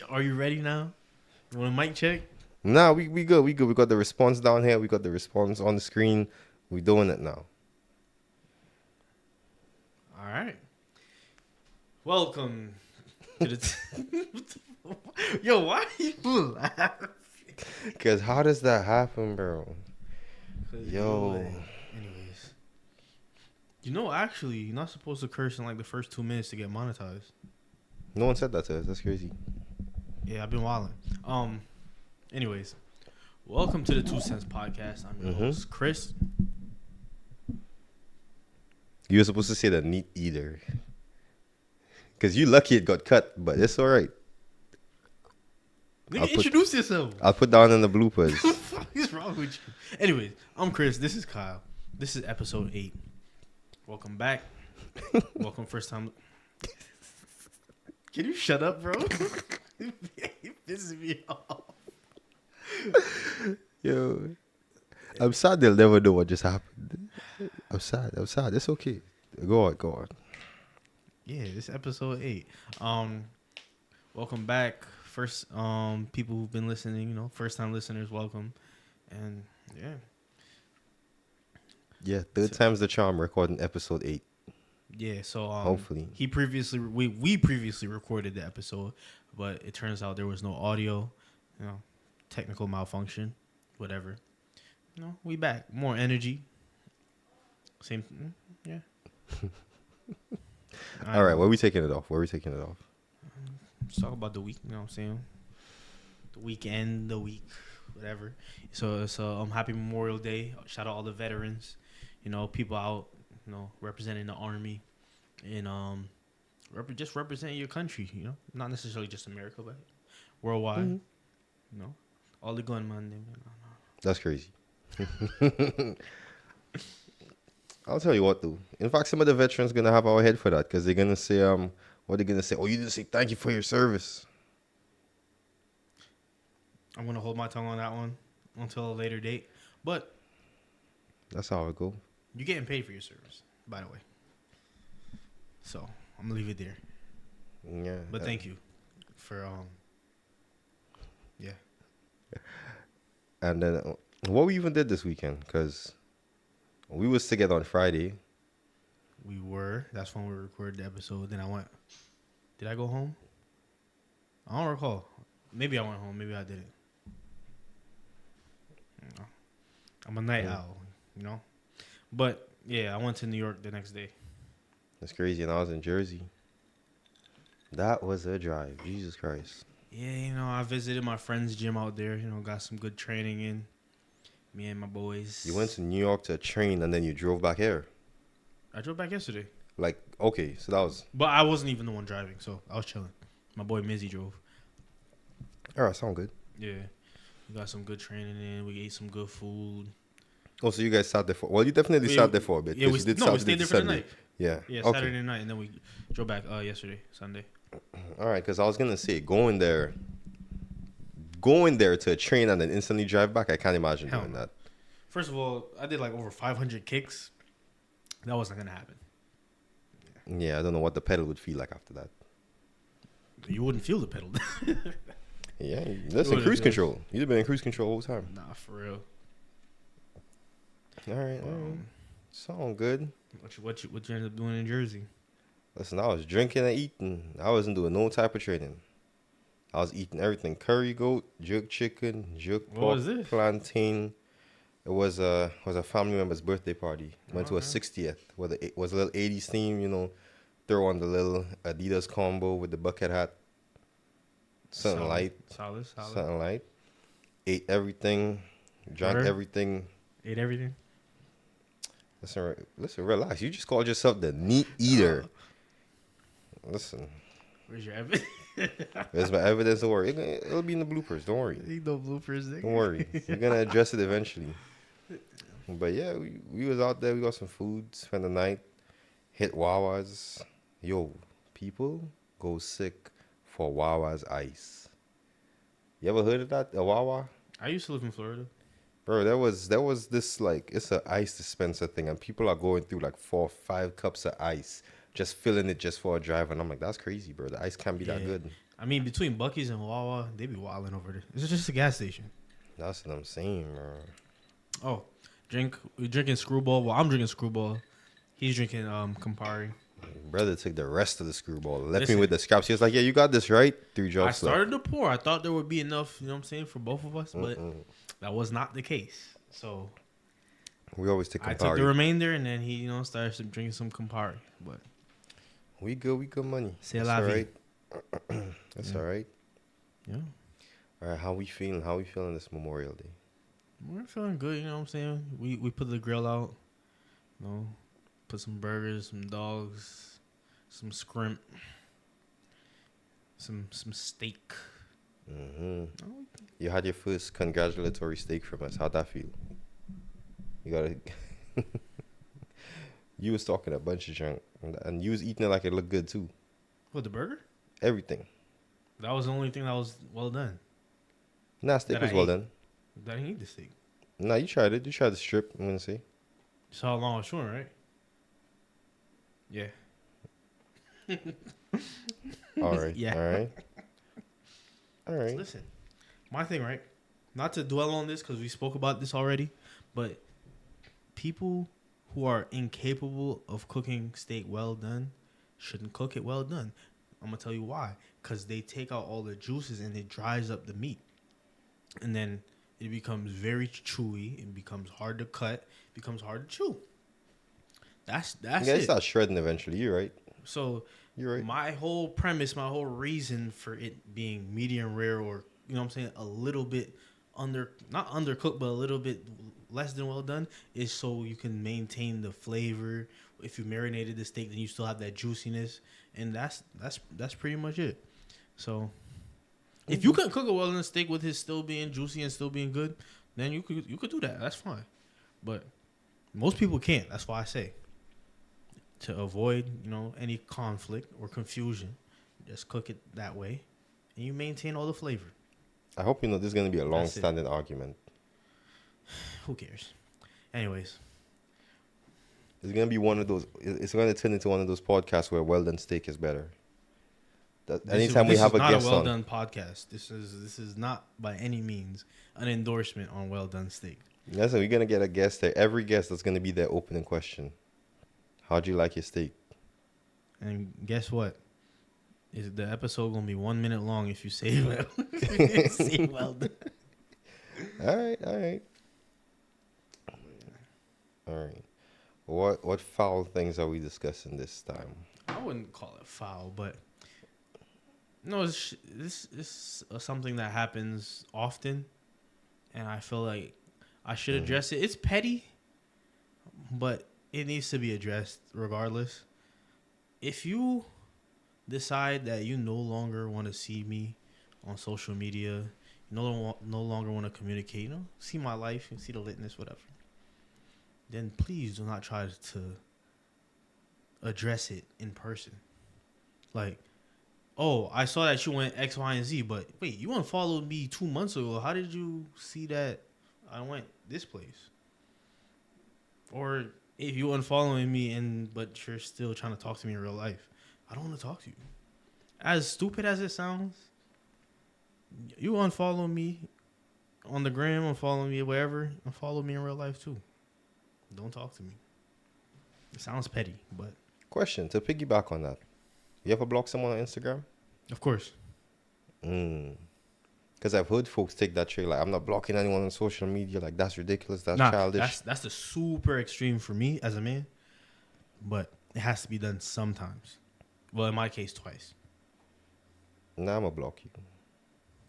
Are you ready now? You want a mic check? Nah, we good. We good. We got the response down here. We got the response on the screen. We doing it now. All right. Welcome to the. Yo, why are you laughing? Cause how does that happen, bro? 'Cause Yo, anyways, actually, you're not supposed to curse in like the first 2 minutes to get monetized. no one said that to us. That's crazy. Yeah, I've been wilding. Anyways, welcome to the 2 Cents Podcast. I'm your host, Chris. You were supposed to say the neat eater. Cause you lucky it got cut, but it's all right. Nigga, introduce yourself. I'll put down in the bloopers. What the fuck is wrong with you? Anyways, I'm Chris. This is Kyle. This is episode 8. Welcome back. Welcome first time. Can you shut up, bro? It pisses me off. Yo, I'm sad they'll never know what just happened. I'm sad. It's okay. Go on. Yeah, this is episode 8. Welcome back. First, people who've been listening, first time listeners, welcome. And yeah. Yeah, third time's the charm. Recording episode 8. Yeah, so Hopefully. we previously recorded the episode, but it turns out there was no audio, technical malfunction, whatever. We back, more energy. Same, yeah. All right, where are we taking it off? Let's talk about the week. You know what I'm saying? The weekend, the week, whatever. So it's Happy Memorial Day. Shout out all the veterans. People out, representing the army, and just representing your country. Not necessarily just America, but worldwide. Mm-hmm. All the gunmen. That's crazy. I'll tell you what, though. In fact, some of the veterans gonna have our head for that because they're gonna say, what they're gonna say? Oh, you didn't say thank you for your service. I'm gonna hold my tongue on that one until a later date. But that's how it go. You're getting paid for your service, by the way. So I'm gonna leave it there. Yeah. But thank you for yeah. And then what we even did this weekend, because we was together on Friday. We were. That's when we recorded the episode. Then I went. Did I go home? I don't recall. Maybe I went home. Maybe I didn't. I'm a night owl, But yeah, I went to New York the next day. That's crazy, and I was in Jersey. That was a drive. Jesus Christ. Yeah, I visited my friend's gym out there. Got some good training in. Me and my boys. You went to New York to train, and then you drove back here. I drove back yesterday. Like, okay, so that was... But I wasn't even the one driving, so I was chilling. My boy Mizzy drove. All right, sound good. Yeah. We got some good training in. We ate some good food. Oh, so you guys sat there for... Well, you definitely sat there for a bit. Yeah, we stayed there for the night. Yeah. Yeah, okay. Saturday night, and then we drove back yesterday, Sunday. All right, because I was going to say, going there to train and then instantly drive back, I can't imagine doing that. First of all, I did like over 500 kicks. That wasn't going to happen. Yeah, I don't know what the pedal would feel like after that. You wouldn't feel the pedal. Yeah, listen, cruise control. You'd have been in cruise control all the time. Nah, for real. All right. Sound good. What you ended up doing in Jersey? Listen, I was drinking and eating. I wasn't doing no type of training. I was eating everything: curry goat, jerk chicken, jerk pork, plantain. It was a family member's birthday party. Went to a 60th, where it was a little 80s theme. Throw on the little Adidas combo with the bucket hat. Something light. Solid. Something light. Ate everything. Drank everything. Ate everything? Listen, relax. You just called yourself the neat eater. Listen. Where's your evidence? There's my evidence. Don't worry. It'll be in the bloopers. Don't worry. Ain't no bloopers, nigga. Don't worry. We're going to address it eventually. But yeah, we was out there. We got some food. Spent the night. Hit Wawa's. Yo, people go sick for Wawa's ice. You ever heard of that? A Wawa? I used to live in Florida. Bro, there was this, like, it's an ice dispenser thing, and people are going through like 4 or 5 cups of ice just filling it just for a drive, and I'm like, that's crazy, bro. The ice can't be that good. I mean, between Buc-ee's and Wawa, they be wilding over there. It's just a gas station. That's what I'm saying, bro. Oh, we drinking Screwball. Well, I'm drinking Screwball. He's drinking Campari. Brother took the rest of the Screwball, left me with the scraps. He was like, "Yeah, you got this, right?" 3 drops. I started to pour. I thought there would be enough, you know what I'm saying, for both of us, but that was not the case. So we always take Campari. I took the remainder, and then he, started drinking some Campari. But we good money. C'est la vie. That's all right. Yeah. All right, how we feeling? How we feeling this Memorial Day? We're feeling good, you know what I'm saying? We put the grill out, put some burgers, some dogs, some scrimp, some steak. Mm-hmm. You had your first congratulatory steak from us. How'd that feel? You gotta. You was talking a bunch of junk, and you was eating it like it looked good too. What, the burger? Everything. That was the only thing that was well done. Nah, steak was well done. I didn't eat the steak. Nah, you tried it. You tried the strip. I'm gonna say. That's how long I was showing, right? Yeah. All right. Yeah. All right. All right. Listen, my thing, right? Not to dwell on this because we spoke about this already, but people who are incapable of cooking steak well done shouldn't cook it well done. I'm gonna tell you why. Because they take out all the juices and it dries up the meat, and then it becomes very chewy. It becomes hard to cut. It becomes hard to chew. That's it. It starts shredding eventually. You're right. So you're right. My whole premise, my whole reason for it being medium rare, or a little bit not undercooked, but a little bit less than well done, is so you can maintain the flavor. If you marinated the steak, then you still have that juiciness, and that's pretty much it. So, if you can cook a well done steak with it still being juicy and still being good, then you could do that. That's fine. But most people can't. That's why I say, to avoid any conflict or confusion, just cook it that way, and you maintain all the flavor. I hope this is going to be a long-standing argument. Who cares? Anyways. It's going to be one of those... It's going to turn into one of those podcasts where well-done steak is better. Anytime we have a guest on... This is not a well-done podcast. This is not by any means an endorsement on well-done steak. Listen, we're going to get a guest there. Every guest, that's going to be their opening question. How'd you like your steak? And guess what? Is the episode going to be 1 minute long if you say well, say well done. All right. What foul things are we discussing this time? I wouldn't call it foul, but no, this is something that happens often, and I feel like I should address it. It's petty, but it needs to be addressed regardless. If you decide that you no longer want to see me on social media, you no longer want to communicate, see my life, see the litness, whatever, then please do not try to address it in person. Like, oh, I saw that you went X, Y, and Z, but wait, you unfollowed me 2 months ago. How did you see that I went this place? Or if you unfollowing me but you're still trying to talk to me in real life, I don't want to talk to you. As stupid as it sounds, you unfollow me on the gram, unfollow me wherever, unfollow me in real life too. Don't talk to me. It sounds petty, but... Question, to piggyback on that. You ever block someone on Instagram? Of course. Because I've heard folks take that trait, like, I'm not blocking anyone on social media. Like, that's ridiculous. That's childish. That's the super extreme for me as a man. But it has to be done sometimes. Well, in my case, twice. Nah, I'm going to block you.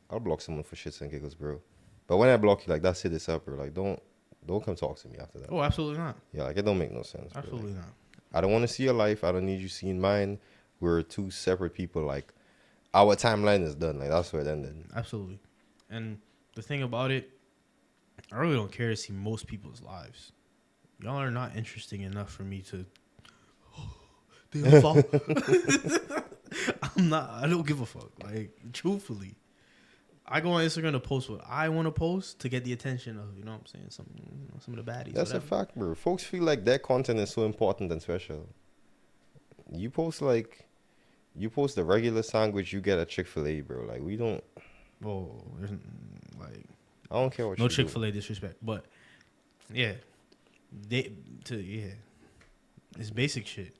I'll block someone for shits and giggles, bro. But when I block you, like, that's it, it's up, bro. Like, don't come talk to me after that. Oh, absolutely not. Yeah, like, it don't make no sense. Absolutely like, not. I don't want to see your life. I don't need you seeing mine. We're two separate people. Like, our timeline is done. Like, that's where it ended. Absolutely. And the thing about it, I really don't care to see most people's lives. Y'all are not interesting enough for me to... They don't follow. I don't give a fuck. Like, truthfully. I go on Instagram to post what I want to post to get the attention of, what I'm saying, some of the baddies. That's whatever. A fact, bro. Folks feel like their content is so important and special. You post the regular sandwich you get at Chick-fil-A, bro. Like we don't. Oh, there's like I don't care what no you do. Chick-fil-A disrespect, but yeah, yeah, it's basic shit.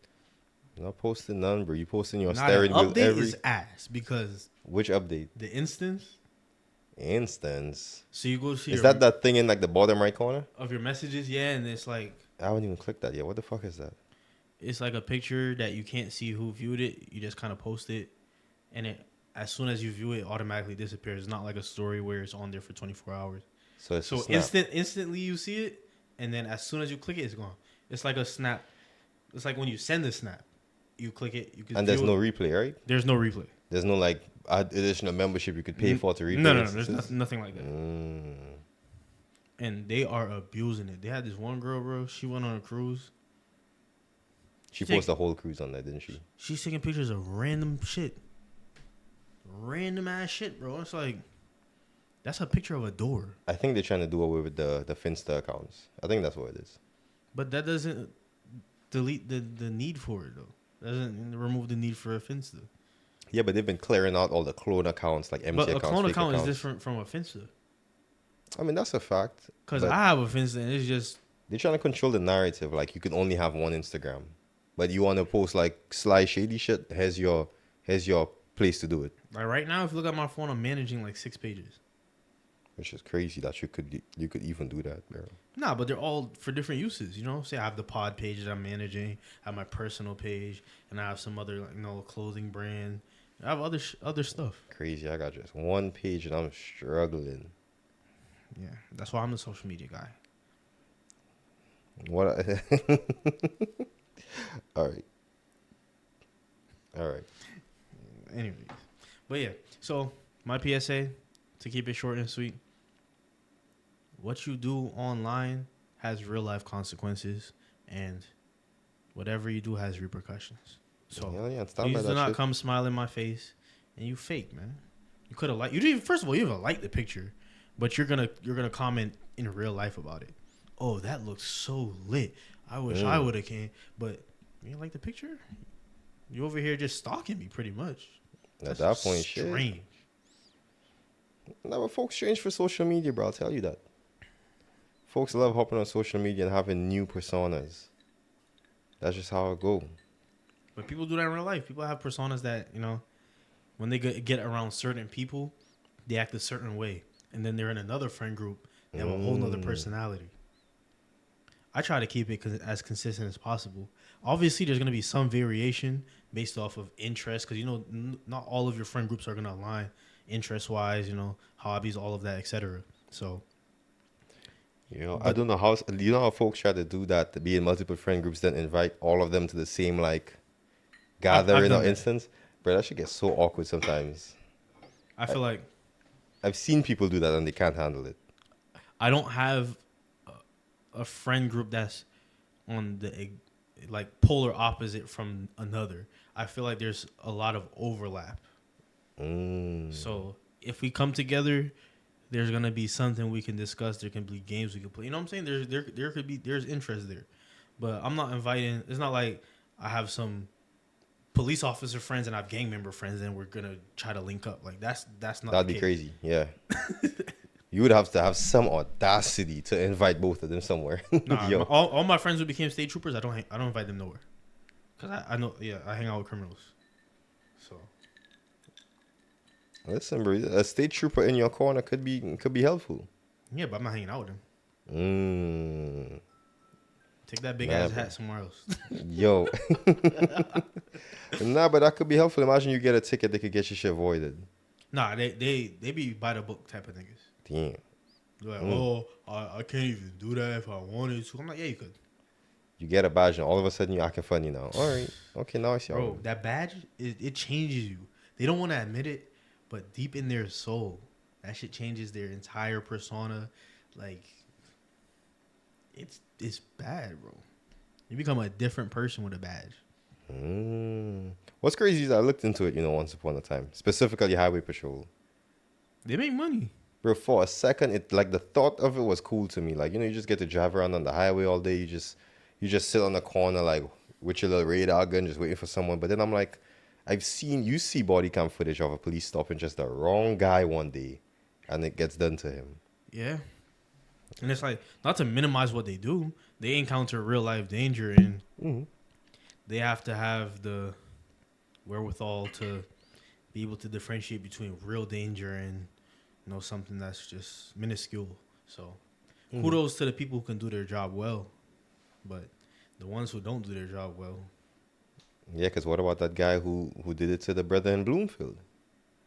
You're not posting none, bro. You posting your Not an steering wheel update is ass because Which update? the instance. Instance. So you go see Is that thing in like the bottom right corner? of your messages, yeah, and it's like I haven't even clicked that yet. What the fuck is that? it's like a picture that you can't see who viewed it. You just kind of post it, and it as soon as you view it, it automatically disappears. It's not like a story where it's on there for 24 hours. So it's So instantly you see it, and then as soon as you click it, it's gone. It's like a snap. It's like when you send a snap, you click it, you can. And there's no replay, right? There's no replay. There's no like additional membership you could pay for to replay. No. There's nothing like that. Mm. And they are abusing it. They had this one girl, bro. She went on a cruise. She posted a whole cruise on that, didn't she? She's taking pictures of random shit. Random ass shit, bro. It's like, that's a picture of a door. I think they're trying to do away with the Finsta accounts. I think that's what it is. But that doesn't delete the need for it, though. Doesn't remove the need for a Finsta. Yeah, but they've been clearing out all the clone accounts, like empty accounts. But a clone account accounts. is different from a Finsta. I mean, that's a fact. Because I have a Finsta, and it's just... They're trying to control the narrative. Like, you can only have one Instagram. But you want to post, like, sly, shady shit, here's your place to do it. Like, right now, if you look at my phone, I'm managing, like, 6 pages. Which is crazy that you could even do that, bro. Nah, but they're all for different uses, you know? Say I have the pod page that I'm managing, I have my personal page, and I have some other, like, clothing brand. I have other stuff. Crazy. I got just one page and I'm struggling. Yeah, that's why I'm the social media guy. What? All right. Anyways, but yeah. So my PSA, to keep it short and sweet, what you do online has real life consequences, and whatever you do has repercussions. So please do not come smile in my face, and you fake, man. You could have liked. You didn't even, first of all, you even like the picture, but you're gonna comment in real life about it. Oh, that looks so lit. I wish I would have came, but you didn't like the picture. You over here just stalking me, pretty much. At that point, strange. Shit. No, but folks change for social media, bro. I'll tell you that. Folks love hopping on social media and having new personas. That's just how it go. But people do that in real life. People have personas that, when they get around certain people, they act a certain way. And then they're in another friend group, they have a whole nother personality. I try to keep it as consistent as possible. Obviously, there's going to be some variation based off of interest because, not all of your friend groups are going to align interest-wise, hobbies, all of that, etc. So, I don't know how, how folks try to do that, to be in multiple friend groups, then invite all of them to the same, like, gathering or instance. Bro, that should get so awkward sometimes. I feel like I've seen people do that and they can't handle it. I don't have a friend group that's on the polar opposite from another. I feel like there's a lot of overlap. So if we come together, there's gonna be something we can discuss. There can be games we can play. You know what I'm saying? There's interest there, but I'm not inviting. It's not like I have some police officer friends and I have gang member friends and we're gonna try to link up. Like that's not. That'd be crazy. Yeah. You would have to have some audacity to invite both of them somewhere. Nah, all my friends who became state troopers, I don't invite them nowhere, cause I know I hang out with criminals. So listen, bro, a state trooper in your corner could be helpful. Yeah, but I'm not hanging out with him. Take that big ass hat somewhere else. Yo. Nah, but that could be helpful. Imagine you get a ticket, they could get your shit voided. Nah, they be by the book type of niggas. Damn. They're like, I can't even do that if I wanted to. I'm like, yeah, you could. You get a badge and all of a sudden you're acting funny now. All right. Okay, now I see. Bro, that badge, it changes you. They don't want to admit it, but deep in their soul, that shit changes their entire persona. Like, it's bad, bro. You become a different person with a badge. What's crazy is I looked into it, once upon a time. Specifically Highway Patrol. They make money. Bro, for a second, the thought of it was cool to me. Like, you just get to drive around on the highway all day. You just sit on the corner, like, with your little radar gun just waiting for someone. But then I'm like, you see body cam footage of a police stopping just the wrong guy one day, and it gets done to him. Yeah. And it's like, not to minimize what they do, they encounter real life danger, and they have to have the wherewithal to be able to differentiate between real danger and, you know, something that's just minuscule. So kudos to the people who can do their job well, but the ones who don't do their job well. Yeah, because what about that guy who did it to the brother in Bloomfield?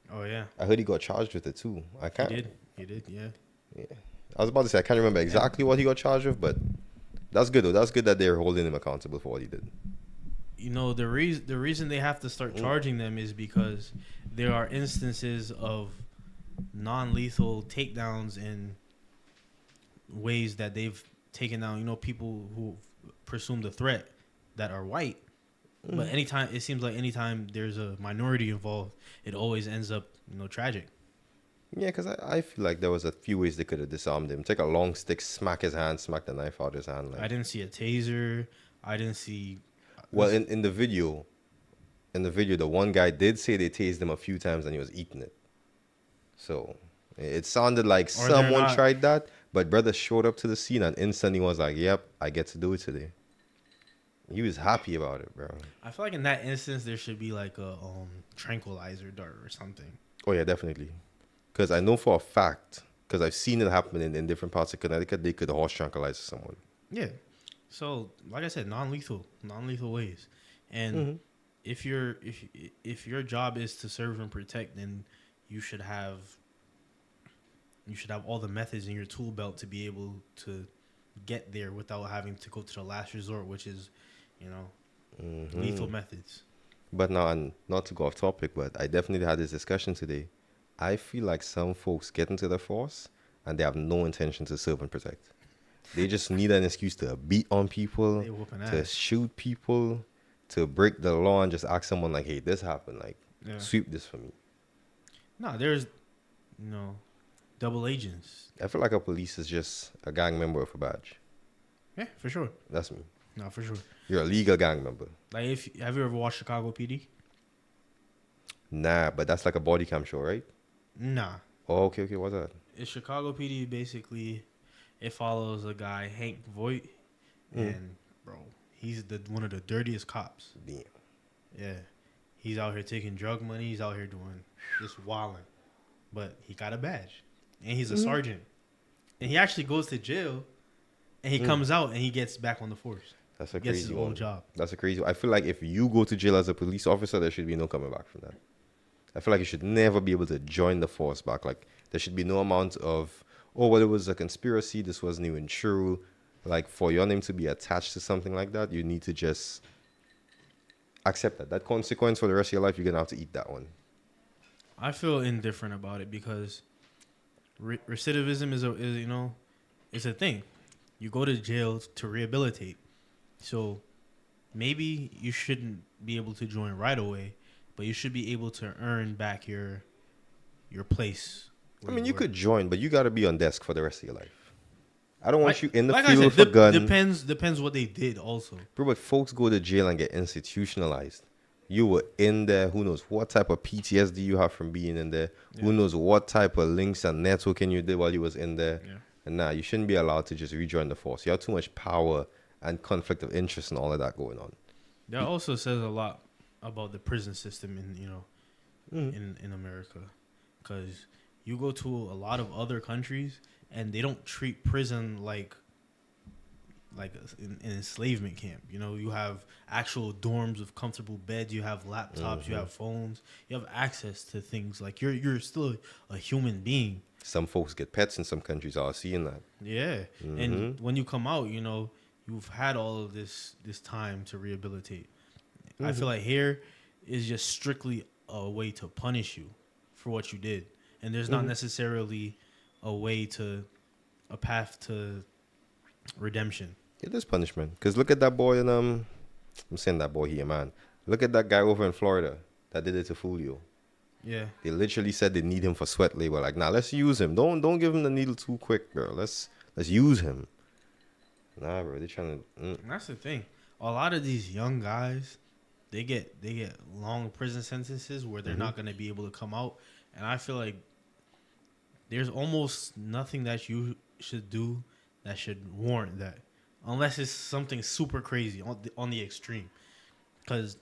Oh yeah, I heard he got charged with it too. I can't. He did. Yeah. I was about to say I can't remember exactly what he got charged with, but that's good though. That's good that they're holding him accountable for what he did. You know, the reason they have to start charging them is because there are instances of non-lethal takedowns in ways that they've taken down, you know, people who presumed a threat that are white. But it seems like anytime there's a minority involved, it always ends up, you know, tragic. Yeah, because I feel like there was a few ways they could have disarmed him. Take a long stick, smack his hand, smack the knife out his hand. Like. I didn't see a taser. I didn't see. Well, in the video, the one guy did say they tased him a few times and he was eating it. So it sounded like someone tried that, but brother showed up to the scene and instantly was like, "Yep, I get to do it today." He was happy about it, bro. I feel like in that instance there should be like a tranquilizer dart or something. Oh yeah, definitely. Because I know for a fact, because I've seen it happen in different parts of Connecticut, they could horse tranquilize someone. Yeah. So, like I said, non-lethal ways. And if your job is to serve and protect, then you should have all the methods in your tool belt to be able to get there without having to go to the last resort, which is, you know, lethal methods. But now, and not to go off topic, but I definitely had this discussion today. I feel like some folks get into the force and they have no intention to serve and protect. They just need an excuse to beat on people, to shoot people, to break the law and just ask someone like, "Hey, this happened. Like, sweep this for me." No, there's, you know, double agents. I feel like a police is just a gang member with a badge. Yeah, for sure. That's me. No, for sure. You're a legal gang member. Like, have you ever watched Chicago PD? Nah, but that's like a body cam show, right? Nah. Oh, okay. What's that? It's Chicago PD. Basically, it follows a guy, Hank Voight, and bro, he's one of the dirtiest cops. Damn. Yeah, he's out here taking drug money. He's out here doing just wilding, but he got a badge, and he's a sergeant, and he actually goes to jail, and he comes out and he gets back on the force. That's a crazy his old job. That's a crazy one. I feel like if you go to jail as a police officer, there should be no coming back from that. I feel like you should never be able to join the force back. Like, there should be no amount of, oh, well, it was a conspiracy. This wasn't even true. Like, for your name to be attached to something like that, you need to just accept that. That consequence for the rest of your life, you're going to have to eat that one. I feel indifferent about it because recidivism is you know, it's a thing. You go to jail to rehabilitate. So maybe you shouldn't be able to join right away, but you should be able to earn back your place. I mean, you could join, but you got to be on desk for the rest of your life. I don't want you in the field with a gun. Depends what they did also. Bro, but folks go to jail and get institutionalized. You were in there. Who knows what type of PTSD you have from being in there. Yeah. Who knows what type of links and networking you did while you was in there. Yeah. And nah, you shouldn't be allowed to just rejoin the force. You have too much power and conflict of interest and all of that going on. That also says a lot about the prison system in America, because you go to a lot of other countries and they don't treat prison like an enslavement camp. You know, you have actual dorms with comfortable beds, you have laptops, you have phones, you have access to things. Like, you're still a human being. Some folks get pets in some countries. I was seeing that. Yeah, and when you come out, you know, you've had all of this time to rehabilitate. I feel like here is just strictly a way to punish you for what you did, and there's not necessarily a path to redemption. It is punishment, because look at that boy in I'm saying that boy here, man. Look at that guy over in Florida that did it to Fulio. Yeah, they literally said they need him for sweat labor. Like, nah, let's use him. Don't give him the needle too quick, bro. Let's use him. Nah, bro, they're trying to. That's the thing. a lot of these young guys, they get long prison sentences where they're Mm-hmm. not going to be able to come out, and I feel like there's almost nothing that you should do that should warrant that, unless it's something super crazy on the extreme, because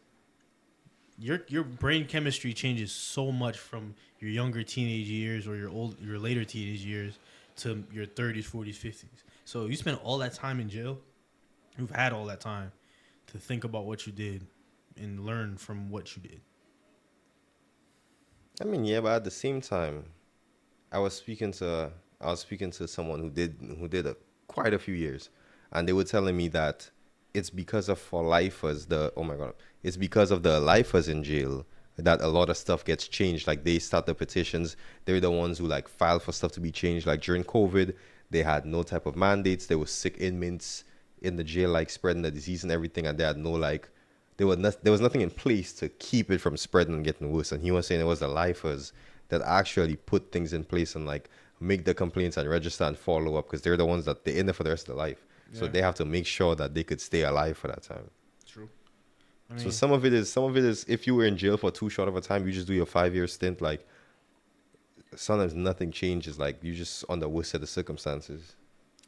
your brain chemistry changes so much from your younger teenage years or your later teenage years to your 30s, 40s, 50s. So you spend all that time in jail. You've had all that time to think about what you did and learn from what you did. I mean, yeah, but at the same time, I was speaking to someone who did quite a few years, and they were telling me that it's because of for lifers the oh my god, it's because of the lifers in jail that a lot of stuff gets changed. Like they start the petitions, they're the ones who like file for stuff to be changed. Like during COVID, they had no type of mandates. There was sick inmates in the jail like spreading the disease and everything, and they had no like there was nothing in place to keep it from spreading and getting worse. And he was saying it was the lifers that actually put things in place and like make the complaints and register and follow up because they're the ones that they're in there for the rest of their life. So Yeah, they have to make sure that they could stay alive for that time. true. I So mean, some of it is if you were in jail for too short of a time, you just do your 5 year stint. Like sometimes nothing changes. Like you just on the worst set of circumstances.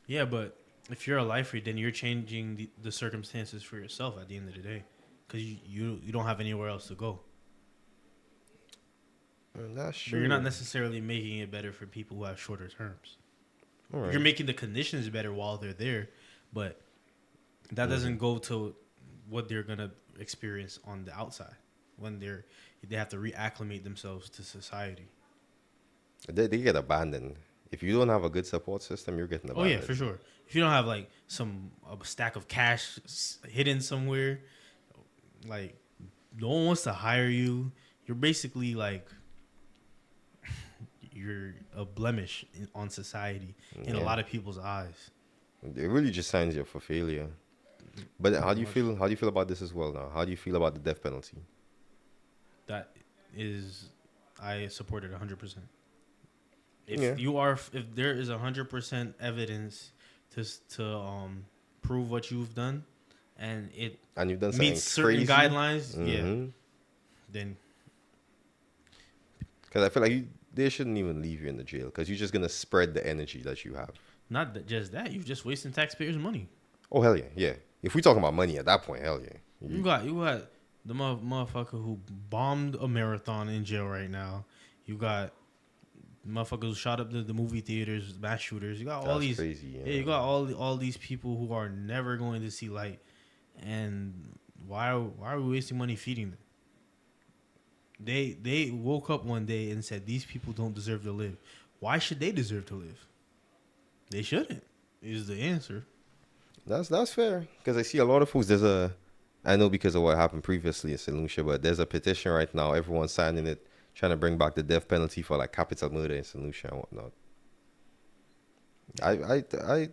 yeah, but if you're a lifer, then you're changing the circumstances for yourself at the end of the day, because you don't have anywhere else to go. That's But you're not true. necessarily making it better for people who have shorter terms. All You're right. making the conditions better while they're there, but that Mm-hmm. doesn't go to what they're gonna experience on the outside when they have to reacclimate themselves to society. They get abandoned. If you don't have a good support system, you're getting Oh yeah, for abandoned. sure. If you don't have like some a stack of cash hidden somewhere, like no one wants to hire you. You're basically like you're a blemish on society in a Yeah. lot of people's eyes. It really just signs you up for failure. But how Pretty do you much. feel? How do you feel about this as well now? How do you feel about the death penalty? That is, I support it 100%. Yeah, If there is 100% evidence to prove what you've done, and it and you've done meets something certain crazy. guidelines, yeah, Mm-hmm. then Because I feel like they shouldn't even leave you in the jail because you're just gonna spread the energy that you have. not just that, you're just wasting taxpayers' money. Oh hell yeah, yeah. If we talking about money at that point, hell yeah. You got the motherfucker who bombed a marathon in jail right now. You got motherfuckers who shot up the movie theaters, mass shooters. You got all That's these, crazy. yeah. You Yeah. got all these people who are never going to see light. And why are we wasting money feeding them? They woke up one day and said these people don't deserve to live. Why should they deserve to live? They shouldn't. Is the answer. That's fair because I see a lot of folks. I know because of what happened previously in St. Lucia, but there's a petition right now. Everyone's signing it, trying to bring back the death penalty for like capital murder in St. Lucia and whatnot. I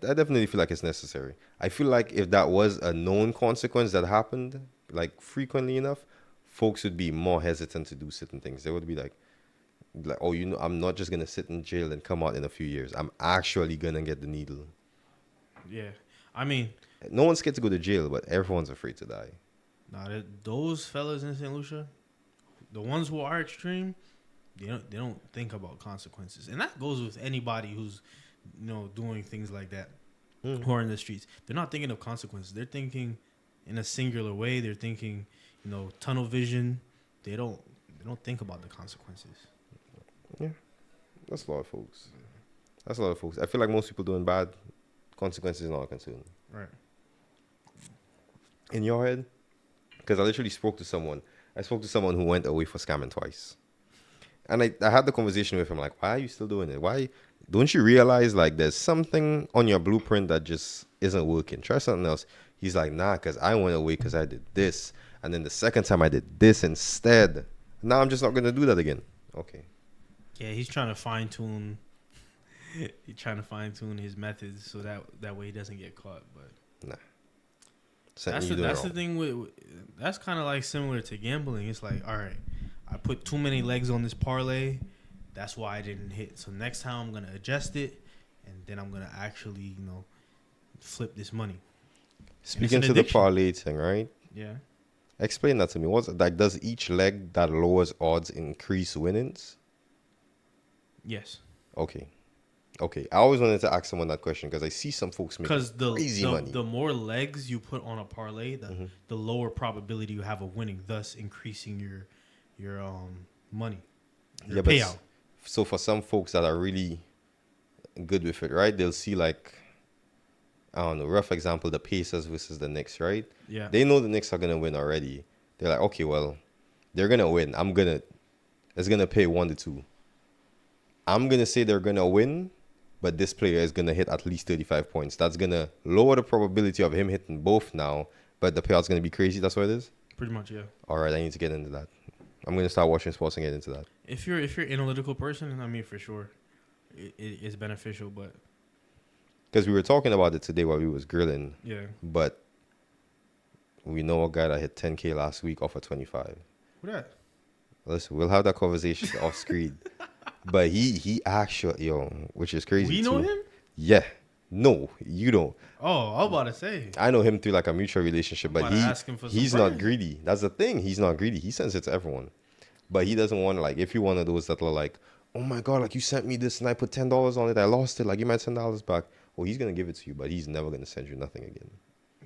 definitely feel like it's necessary. I feel like if that was a known consequence that happened like frequently enough, folks would be more hesitant to do certain things. They would be like, oh, you know, I'm not just gonna sit in jail and come out in a few years. I'm actually gonna get the needle. Yeah, I mean, No one's scared to go to jail, but everyone's afraid to die. those fellas in St. Lucia, the ones who are extreme, they don't think about consequences, and that goes with anybody who's doing things like that, Mm. who are in the streets. They're not thinking of consequences. They're thinking in a singular way. They're thinking, tunnel vision. They don't think about the consequences. Yeah, that's a lot of folks. That's a lot of folks. I feel like most people doing bad, consequences are not a concern. Right. In your head, because I literally spoke to someone. I spoke to someone who went away for scamming twice. And I had the conversation with him, like, why are you still doing it? Why don't you realize like there's something on your blueprint that just isn't working? Try something else. He's like, nah, because I went away because I did this. And then the second time I did this instead. Now I'm just not gonna do that again. Okay. Yeah, he's trying to fine tune. He's trying to fine tune his methods so that way he doesn't get caught. But Nah. Something you doing that's the wrong. thing that's kind of like similar to gambling. It's like, all right, I put too many legs on this parlay. That's why I didn't hit. So next time I'm gonna adjust it, and then I'm gonna actually flip this money. Speaking to the parlay thing, right? Yeah. Explain that to me. What's like? Does each leg that lowers odds increase winnings? Yes. Okay. Okay. I always wanted to ask someone that question because I see some folks making crazy money. The more legs you put on a parlay, the lower probability you have of winning, thus increasing your money, your payout. So for some folks that are really good with it, right? They'll see like, I don't know, rough example, the Pacers versus the Knicks, right? Yeah. They know the Knicks are gonna win already. They're like, okay, well, they're gonna win. It's gonna pay 1-2. I'm gonna say they're gonna win, but this player is gonna hit at least 35 points. That's gonna lower the probability of him hitting both now, but the payout's gonna be crazy. That's what it is. Pretty much, yeah. All right, I need to get into that. I'm gonna start watching sports and get into that. If you're analytical person, I mean, for sure, it's beneficial. But because we were talking about it today while we was grilling. Yeah. But we know a guy that hit 10K last week off of 25. Who that? Listen, we'll have that conversation off screen. But he actually, which is crazy. We know him? Yeah. No, you don't. Oh, I was about to say. I know him through like a mutual relationship, but he's not greedy. That's the thing. He's not greedy. He sends it to everyone. But he doesn't want to, like, if you're one of those that are like, oh my God, like you sent me this and I put $10 on it, I lost it, like you might $10 back. Well, he's going to give it to you, but he's never going to send you nothing again.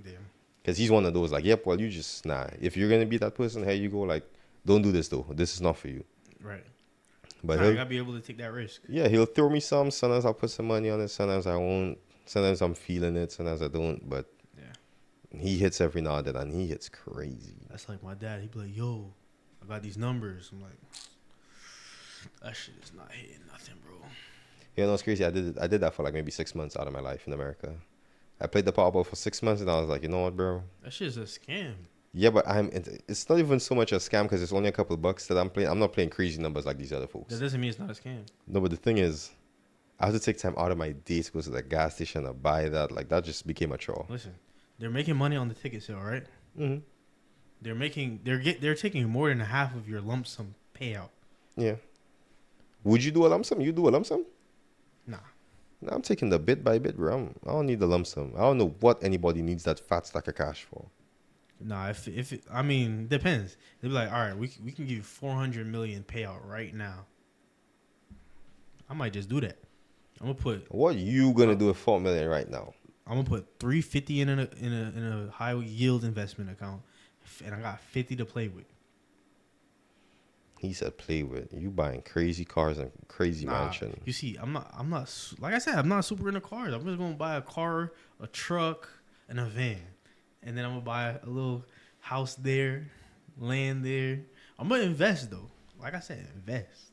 Damn. Because he's one of those, like, yep, well, you just, nah. If you're going to be that person, here you go, like, don't do this though. This is not for you. Right. But I gotta be able to take that risk. Yeah, he'll throw me some. Sometimes I'll put some money on it. Sometimes I won't. Sometimes I'm feeling it. Sometimes I don't. But yeah, he hits every now and then, and he hits crazy. That's like my dad. He'd be like, "Yo, I got these numbers." I'm like, that shit is not hitting nothing, bro. You know, it's crazy. I did that for like maybe 6 months out of my life in America. I played the Powerball for 6 months, and I was like, you know what, bro? That shit's a scam. Yeah, but it's not even so much a scam because it's only a couple of bucks that I'm playing. I'm not playing crazy numbers like these other folks. That doesn't mean it's not a scam. No, but the thing is, I have to take time out of my day to go to the gas station and buy that. Like, that just became a chore. Listen, they're making money on the ticket sale, right? Mm-hmm. They're taking more than half of your lump sum payout. Yeah. Would you do a lump sum? You do a lump sum? Nah. I'm taking the bit by bit, bro. I don't need the lump sum. I don't know what anybody needs that fat stack of cash for. Nah, I mean, depends. They'd be like, all right, we can give you 400 million payout right now. I might just do that. I'm gonna put. What you gonna do with 4 million right now? I'm gonna put 350 in a high yield investment account, and I got 50 to play with. He said, "Play with you buying crazy cars and crazy mansion." You see, I'm not like I said, I'm not super into cars. I'm just gonna buy a car, a truck, and a van. And then I'm gonna buy a little house there, land there. I'm gonna invest though. Like I said, invest.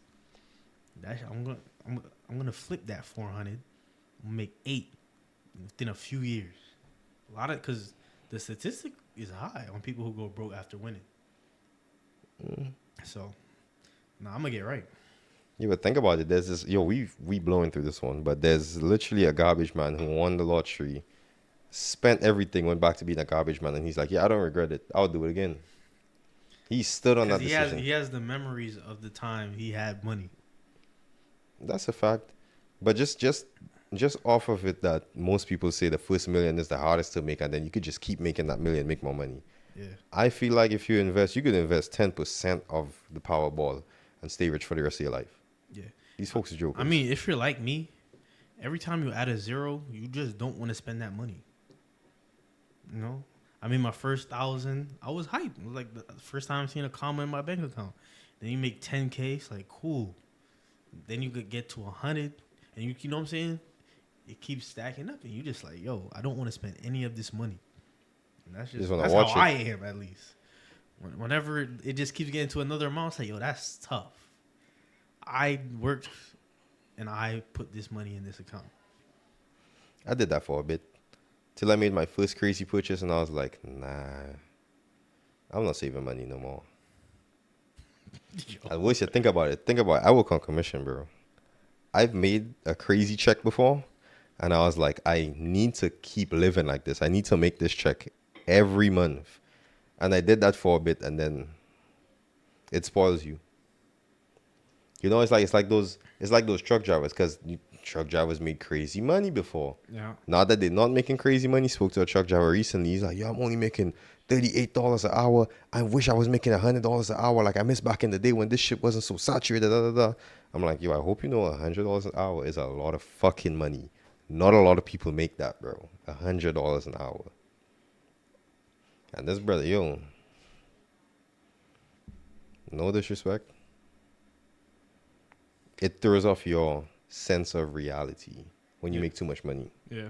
I'm gonna flip that 400. I'm gonna make 8 within a few years. A lot of because the statistic is high on people who go broke after winning. So, I'm gonna get right. Yeah, but think about it. There's this we blowing through this one, but there's literally a garbage man who won the lottery. Spent everything, went back to being a garbage man, and he's like, yeah, I don't regret it. I'll do it again. He stood on that decision. He has the memories of the time he had money. That's a fact. But just off of it that most people say the first million is the hardest to make, and then you could just keep making that million, make more money. Yeah. I feel like if you invest, you could invest 10% of the Powerball and stay rich for the rest of your life. Yeah. These folks are jokers. I mean, if you're like me, every time you add a zero, you just don't want to spend that money. You know, I mean, my first 1,000, I was hyped. It was like the first time seeing a comma in my bank account. Then you make 10K, it's like cool. Then you could get to 100, and you know what I'm saying? It keeps stacking up, and you just like, yo, I don't want to spend any of this money. And that's how I am, at least. Whenever it just keeps getting to another amount, it's like, yo, that's tough. I worked, and I put this money in this account. I did that for a bit. Till I made my first crazy purchase, and I was like, nah, I'm not saving money no more. I wish you think about it. I work on commission, bro. I've made a crazy check before, and I was like, I need to keep living like this. I need to make this check every month. And I did that for a bit, and then it spoils you. You know, it's like those truck drivers, because truck drivers made crazy money before. Yeah. Now that they're not making crazy money, spoke to a truck driver recently. He's like, yo, I'm only making $38 an hour. I wish I was making $100 an hour like I missed back in the day when this shit wasn't so saturated. Da, da, da. I'm like, yo, I hope you know $100 an hour is a lot of fucking money. Not a lot of people make that, bro. $100 an hour. And this brother, yo, no disrespect. It throws off your sense of reality when you make too much money. Yeah.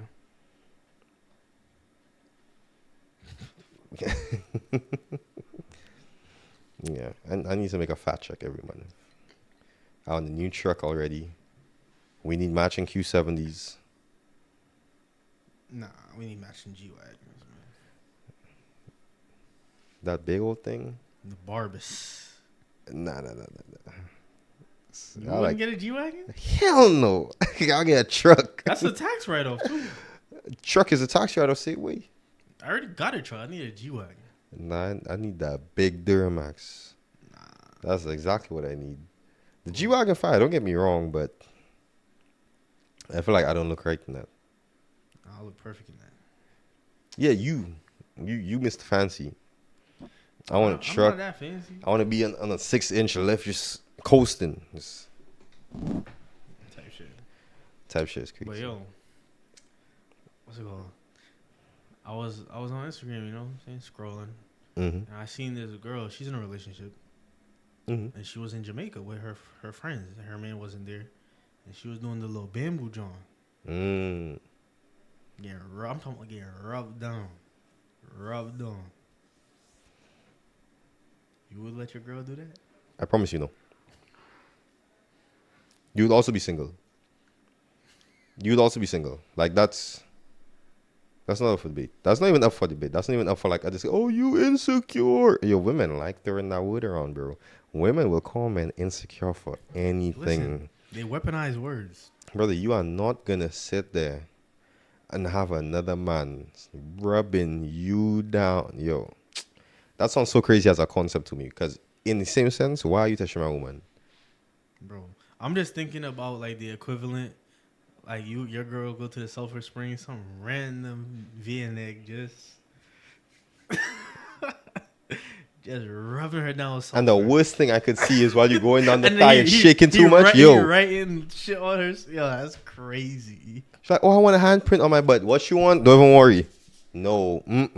Yeah, and I need to make a fat check every month. I own a new truck already. We need matching Q70s. Nah, we need matching G-Wagons, man. That big old thing? The Barbus. Nah. You wouldn't get a G-Wagon? Hell no. I'll get a truck. That's a tax write-off, too. Truck is a tax write-off, say wait. I already got a truck. I need a G-Wagon. Nah, I need that big Duramax. Nah. That's exactly what I need. The G-Wagon fire, don't get me wrong, but I feel like I don't look right in that. I'll look perfect in that. Yeah, you Mr. Fancy. I want a truck. I'm not that fancy. I want to be on a 6-inch lift, just coasting. Just type shit is crazy. But yo, what's it called? I was on Instagram, you know what I'm saying, scrolling. And I seen this girl, she's in a relationship. And she was in Jamaica with her friends. Her man wasn't there. And she was doing the little bamboo John. Getting I'm talking about getting rubbed down. Rubbed on. You would let your girl do that? I promise you no. You would also be single. Like that's not up for debate. That's not even up for debate. That's not even up for like I just say, oh, you insecure. Yo, women like throwing that word around, bro. Women will call men insecure for anything. Listen, they weaponize words. Brother, you are not gonna sit there and have another man rubbing you down. Yo, that sounds so crazy as a concept to me. Because in the same sense, why are you touching my woman? Bro, I'm just thinking about like the equivalent. Like your girl go to the Sulphur Springs, some random V-neck just just rubbing her down with sulfur. And the worst thing I could see is while you're going down the thigh and shaking too much. Yo, writing shit on her. Yo, that's crazy. She's like, oh, I want a handprint on my butt. What you want? Don't even worry. No. You're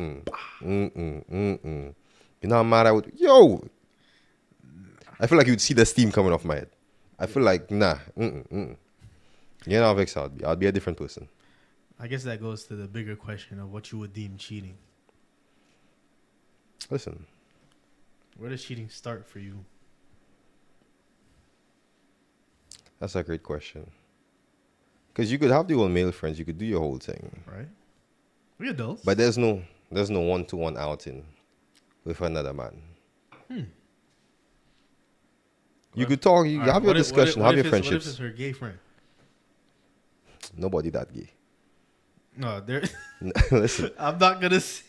not mad at it. Yo. I feel like you'd see the steam coming off my head. I feel like, nah. You know how vexed I'd be. I'd be a different person. I guess that goes to the bigger question of what you would deem cheating. Listen. Where does cheating start for you? That's a great question. Because you could have the old male friends. You could do your whole thing. Right. We adults. But there's no one-to-one outing with another man. You could talk. You have your discussion. Have your friendships. What if it's her gay friend? Nobody that gay. No, there. Listen. I'm not gonna say.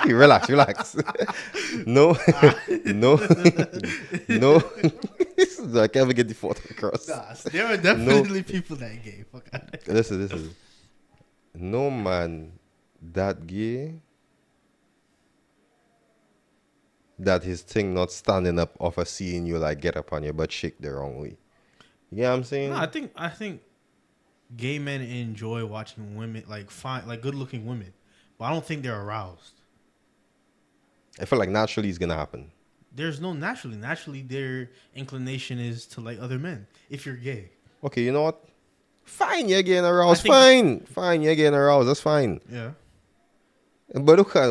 relax. No. I can't even get the thought across. Nah, there are definitely people that gay. Fuck out. Listen. No man that gay that his thing not standing up off of seeing you like get up on your butt shake the wrong way. You know what I'm saying? No, I think gay men enjoy watching women like good looking women, but I don't think they're aroused. I feel like naturally it's gonna happen. There's no naturally. Naturally, their inclination is to like other men. If you're gay. Okay, you know what? Fine, you're getting aroused. Fine, you're getting aroused. That's fine. Yeah. But look at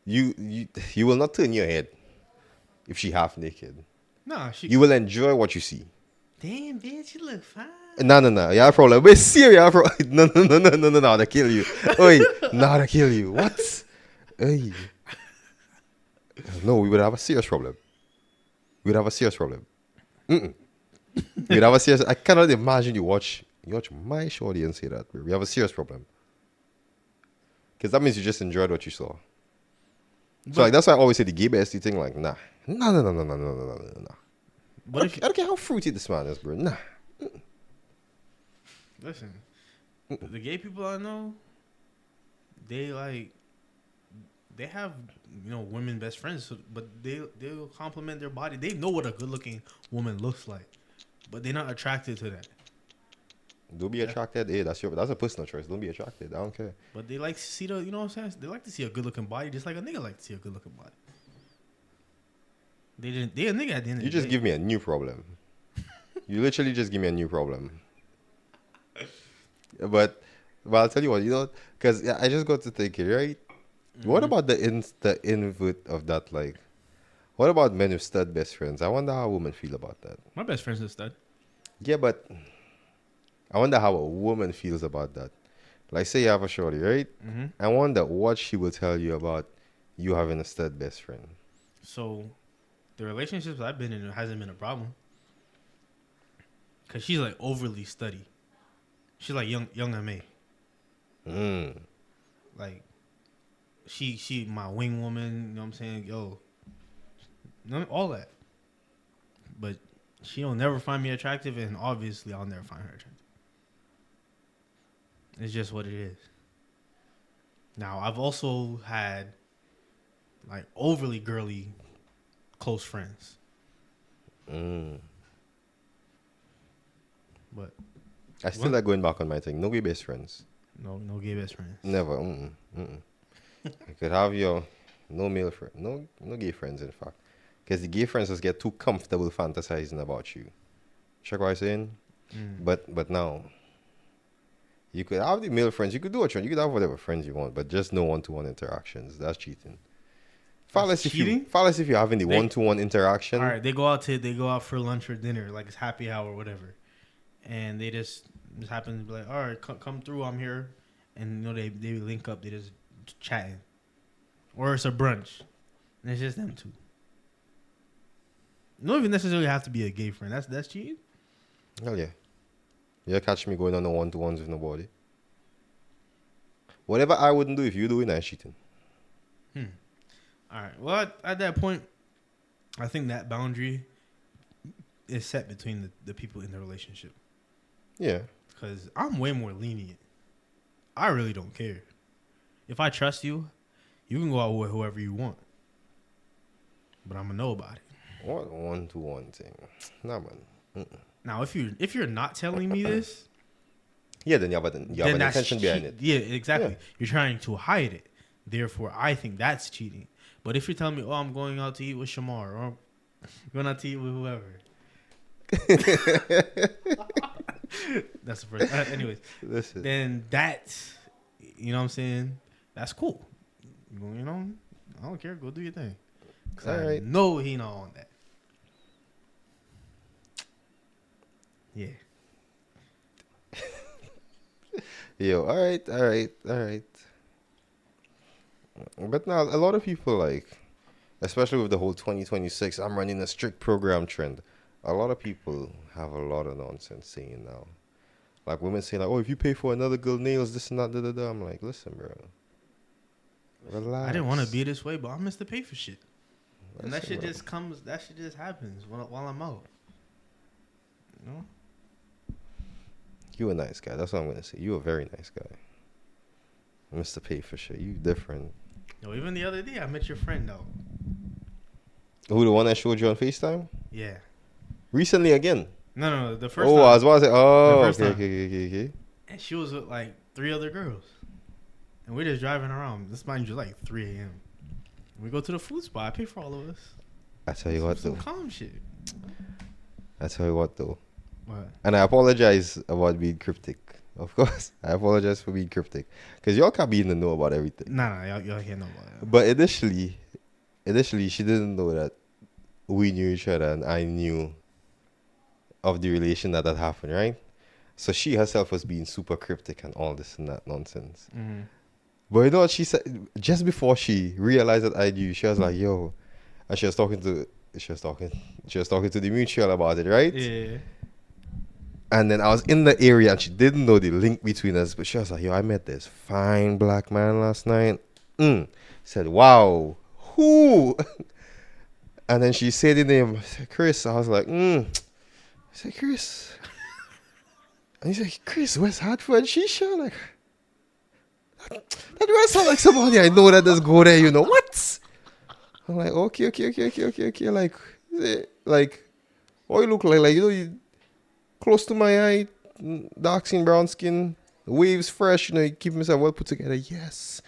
you will not turn your head if she half naked. Nah, you will enjoy what you see. Damn, bitch, you look fine. No. You have a problem. We're serious. No. They kill you. Oi, no, they kill you. What? Oi. No, we would have a serious problem. We'd have a serious problem. We'd have a serious. I cannot imagine you watch my shorty and say that. Bro. We have a serious problem. Because that means you just enjoyed what you saw. So like that's why I always say the gay bestie thing. Like no. But I don't care how fruity this man is, bro. Nah. Listen, the gay people I know, they like they have women best friends, but they'll compliment their body. They know what a good looking woman looks like, but they're not attracted to that. Don't be attracted. Hey, that's a personal choice. Don't be attracted. I don't care. But they like to see the, you know what I'm saying? They like to see a good looking body, just like a nigga like to see a good looking body. They a nigga at the end of the day. You just give me a new problem. You literally just give me a new problem. But I'll tell you what, because I just got to thinking, right? Mm-hmm. What about the invert of that? Like, what about men with stud best friends? I wonder how women feel about that. My best friend's a stud. Yeah, but I wonder how a woman feels about that. Like, say you have a shorty, right? Mm-hmm. I wonder what she will tell you about you having a stud best friend. So, the relationships I've been in, it hasn't been a problem. Because she's like overly studdy. She's like young MA. Like, she my wing woman, you know what I'm saying? Yo, all that. But she'll never find me attractive, and obviously I'll never find her attractive. It's just what it is. Now, I've also had like overly girly close friends. But I still like going back on my thing. No gay best friends. No gay best friends. Never. You could have your no male friend, no gay friends, in fact, because the gay friends just get too comfortable fantasizing about you. Check what I'm saying? But now, you could have the male friends. You could do what you want. You could have whatever friends you want, but just no one-to-one interactions. That's cheating. Fallacy if you're having the one-to-one interaction. All right, they go out for lunch or dinner, like it's happy hour or whatever, and they just happen to be like, all right, come through, I'm here, and they link up, they just chatting, or it's a brunch, and it's just them two. You don't even necessarily have to be a gay friend. That's cheating. Hell yeah. You catch me going on the one-to-ones with nobody. Whatever I wouldn't do if you do it, I'm cheating. All right. Well, at that point, I think that boundary is set between the people in the relationship. Yeah. Because I'm way more lenient. I really don't care. If I trust you, you can go out with whoever you want. But I'm going to know about it. What one-to-one thing? Nah, man. Now, if you're not telling me this, yeah, then you have an intention behind it. Yeah, exactly. Yeah. You're trying to hide it. Therefore, I think that's cheating. But if you're telling me, oh, I'm going out to eat with Shamar, or going out to eat with whoever, that's the first. Anyways, listen. Then that's, you know what I'm saying? That's cool. You know, I don't care. Go do your thing. All right. No, he not on that. Yeah. Yo, all right. But now, a lot of people, like, especially with the whole 2026, I'm running a strict program trend. A lot of people have a lot of nonsense saying now. Like, women say, like, oh, if you pay for another girl nails, this and that, da-da-da. I'm like, listen, bro. Relax. I didn't want to be this way, but I missed to pay for shit. And that shit just comes, that shit just happens while I'm out. You know? You a nice guy. That's what I'm going to say. You a very nice guy. Mr. Pay for shit. You different. No, even the other day, I met your friend, though. Who, the one that showed you on FaceTime? Yeah. Recently again? No, the first time. Oh, I was about to say, okay. And she was with, like, 3 other girls. And we're just driving around. This mind you, like 3 a.m. We go to the food spot. I pay for all of us. I tell you what, though. Some calm shit. I tell you what, though. What? And I apologize about being cryptic. Of course, I apologize for being cryptic. Because y'all can't be in the know about everything. Nah, y'all can't know about it. But initially, she didn't know that we knew each other and I knew of the relation that had happened, right? So she herself was being super cryptic and all this and that nonsense. Mm-hmm. But you know what she said? Just before she realized that I knew, she was like, yo. And she was talking to the mutual about it, right? Yeah. And then I was in the area and she didn't know the link between us. But she was like, yo, I met this fine black man last night. Said, wow, who? And then she said the name, Chris. I was like, I said, Chris. And he's like, Chris, West Hartford shisha? Like, that do sound like somebody I know that does go there, you know. What? I'm like, okay. Like, oh, you look like, you know, you close to my eye, dark skin, brown skin, waves fresh, you know, you keep himself well put together. Yes.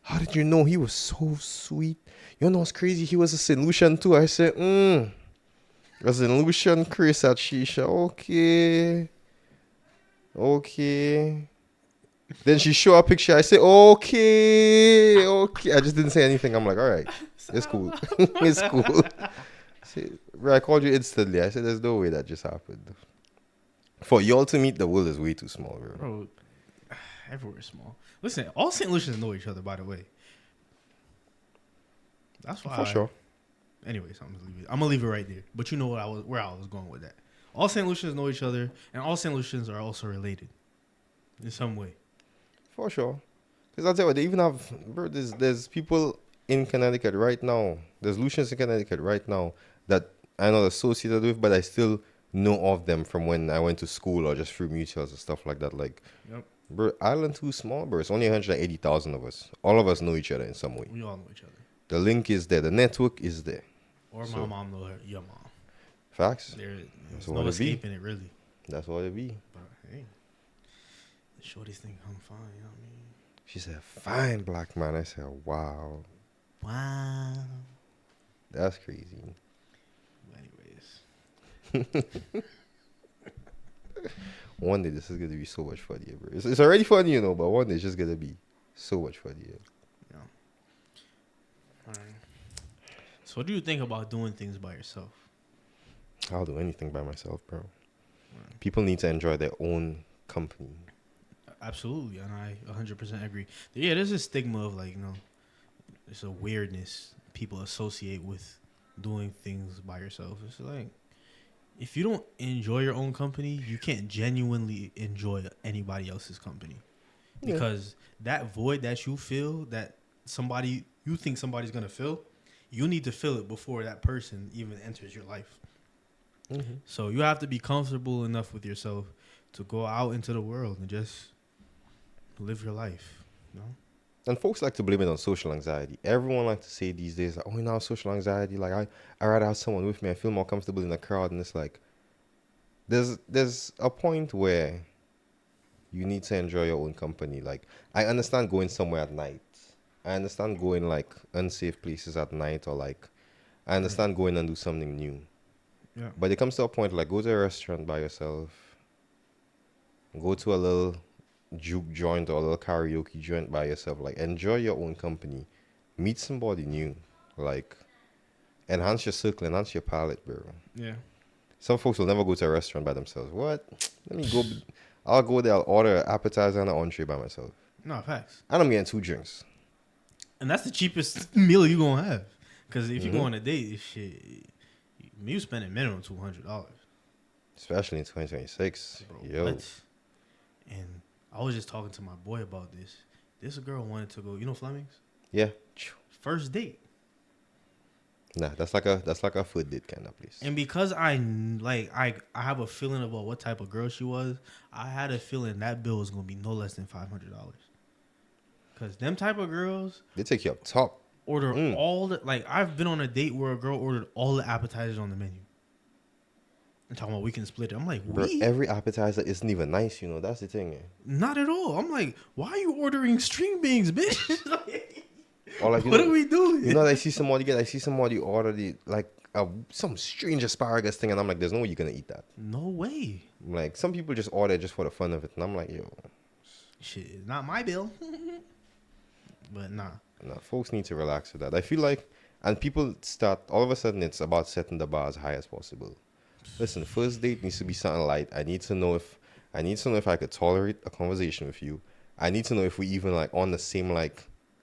How did you know? He was so sweet. You know what's crazy? He was a St. Lucian too. I said, a St. Lucian Chris at Shisha. Okay. Then she show a picture. I say, okay. I just didn't say anything. I'm like, all right, it's cool. It's cool. See, bro, I called you instantly. I said, there's no way that just happened. For y'all to meet, the world is way too small, bro. Bro, everywhere's small. Listen, all St. Lucians know each other, by the way. That's why. For sure. Anyways, I'm gonna leave it right there. But you know where I was going with that. All St. Lucians know each other, and all St. Lucians are also related in some way. For sure. Because I'll tell you what, they even have, bro, there's people in Connecticut right now. There's Lucians in Connecticut right now that I'm not associated with, but I still know of them from when I went to school or just through mutuals and stuff like that. Like, Yep. bro, Ireland too small, bro. It's only 180,000 of us. All of us know each other in some way. We all know each other. The link is there. The network is there. Or my mom know your mom. Facts. There's no escaping it, really. That's what it be. But hey, the shorties think I'm fine. You know what I mean? She said, fine, black man. I said, wow. Wow. That's crazy. Anyways. One day this is going to be so much funnier, bro. It's already funny, you know, but one day it's just going to be so much funnier. Yeah. All right. So what do you think about doing things by yourself? I'll do anything by myself, bro. Right. People need to enjoy their own company. Absolutely, and I 100% agree. Yeah, there's a stigma of like, you know, there's a weirdness people associate with doing things by yourself. It's like, if you don't enjoy your own company, you can't genuinely enjoy anybody else's company. Because that void that you feel, that you think somebody's going to fill, you need to fill it before that person even enters your life. Mm-hmm. So you have to be comfortable enough with yourself to go out into the world and just live your life, you know? And folks like to blame it on social anxiety. Everyone like to say these days, like, oh, you know, social anxiety. Like, I rather have someone with me. I feel more comfortable in a crowd. And it's like, there's a point where you need to enjoy your own company. Like, I understand going somewhere at night. I understand going, like, unsafe places at night. Or, like, I understand going and do something new. Yeah. But it comes to a point, like, go to a restaurant by yourself. Go to a little juke joint or a little karaoke joint by yourself. Like, enjoy your own company. Meet somebody new. Like, enhance your circle, enhance your palate, bro. Yeah. Some folks will never go to a restaurant by themselves. What? Let me go. I'll go there, I'll order an appetizer and an entree by myself. No, facts. And I'm getting 2 drinks. And that's the cheapest meal you're going to have. Because if you go on a date, shit, you spending minimum $200. Especially in 2026. Bro, yo. What? And I was just talking to my boy about this. This girl wanted to go, you know Fleming's? Yeah. First date. Nah, that's like a food date kind of place. And because I have a feeling about what type of girl she was, I had a feeling that bill was gonna be no less than $500. Cause them type of girls, they take you up top. Order all the, like, I've been on a date where a girl ordered all the appetizers on the menu. I'm talking about we can split it. I'm like, bro, every appetizer isn't even nice, you know. That's the thing. Not at all. I'm like, why are you ordering string beans, bitch? Or like, what are we doing? You know, I see somebody order some strange asparagus thing, and I'm like, there's no way you're gonna eat that. No way. Like, some people just order just for the fun of it, and I'm like, yo, shit, it's not my bill. But nah, folks need to relax with that. I feel like, and people start all of a sudden, it's about setting the bar as high as possible. Listen, first date needs to be something light. I need to know if I could tolerate a conversation with you. I need to know if we even like on the same like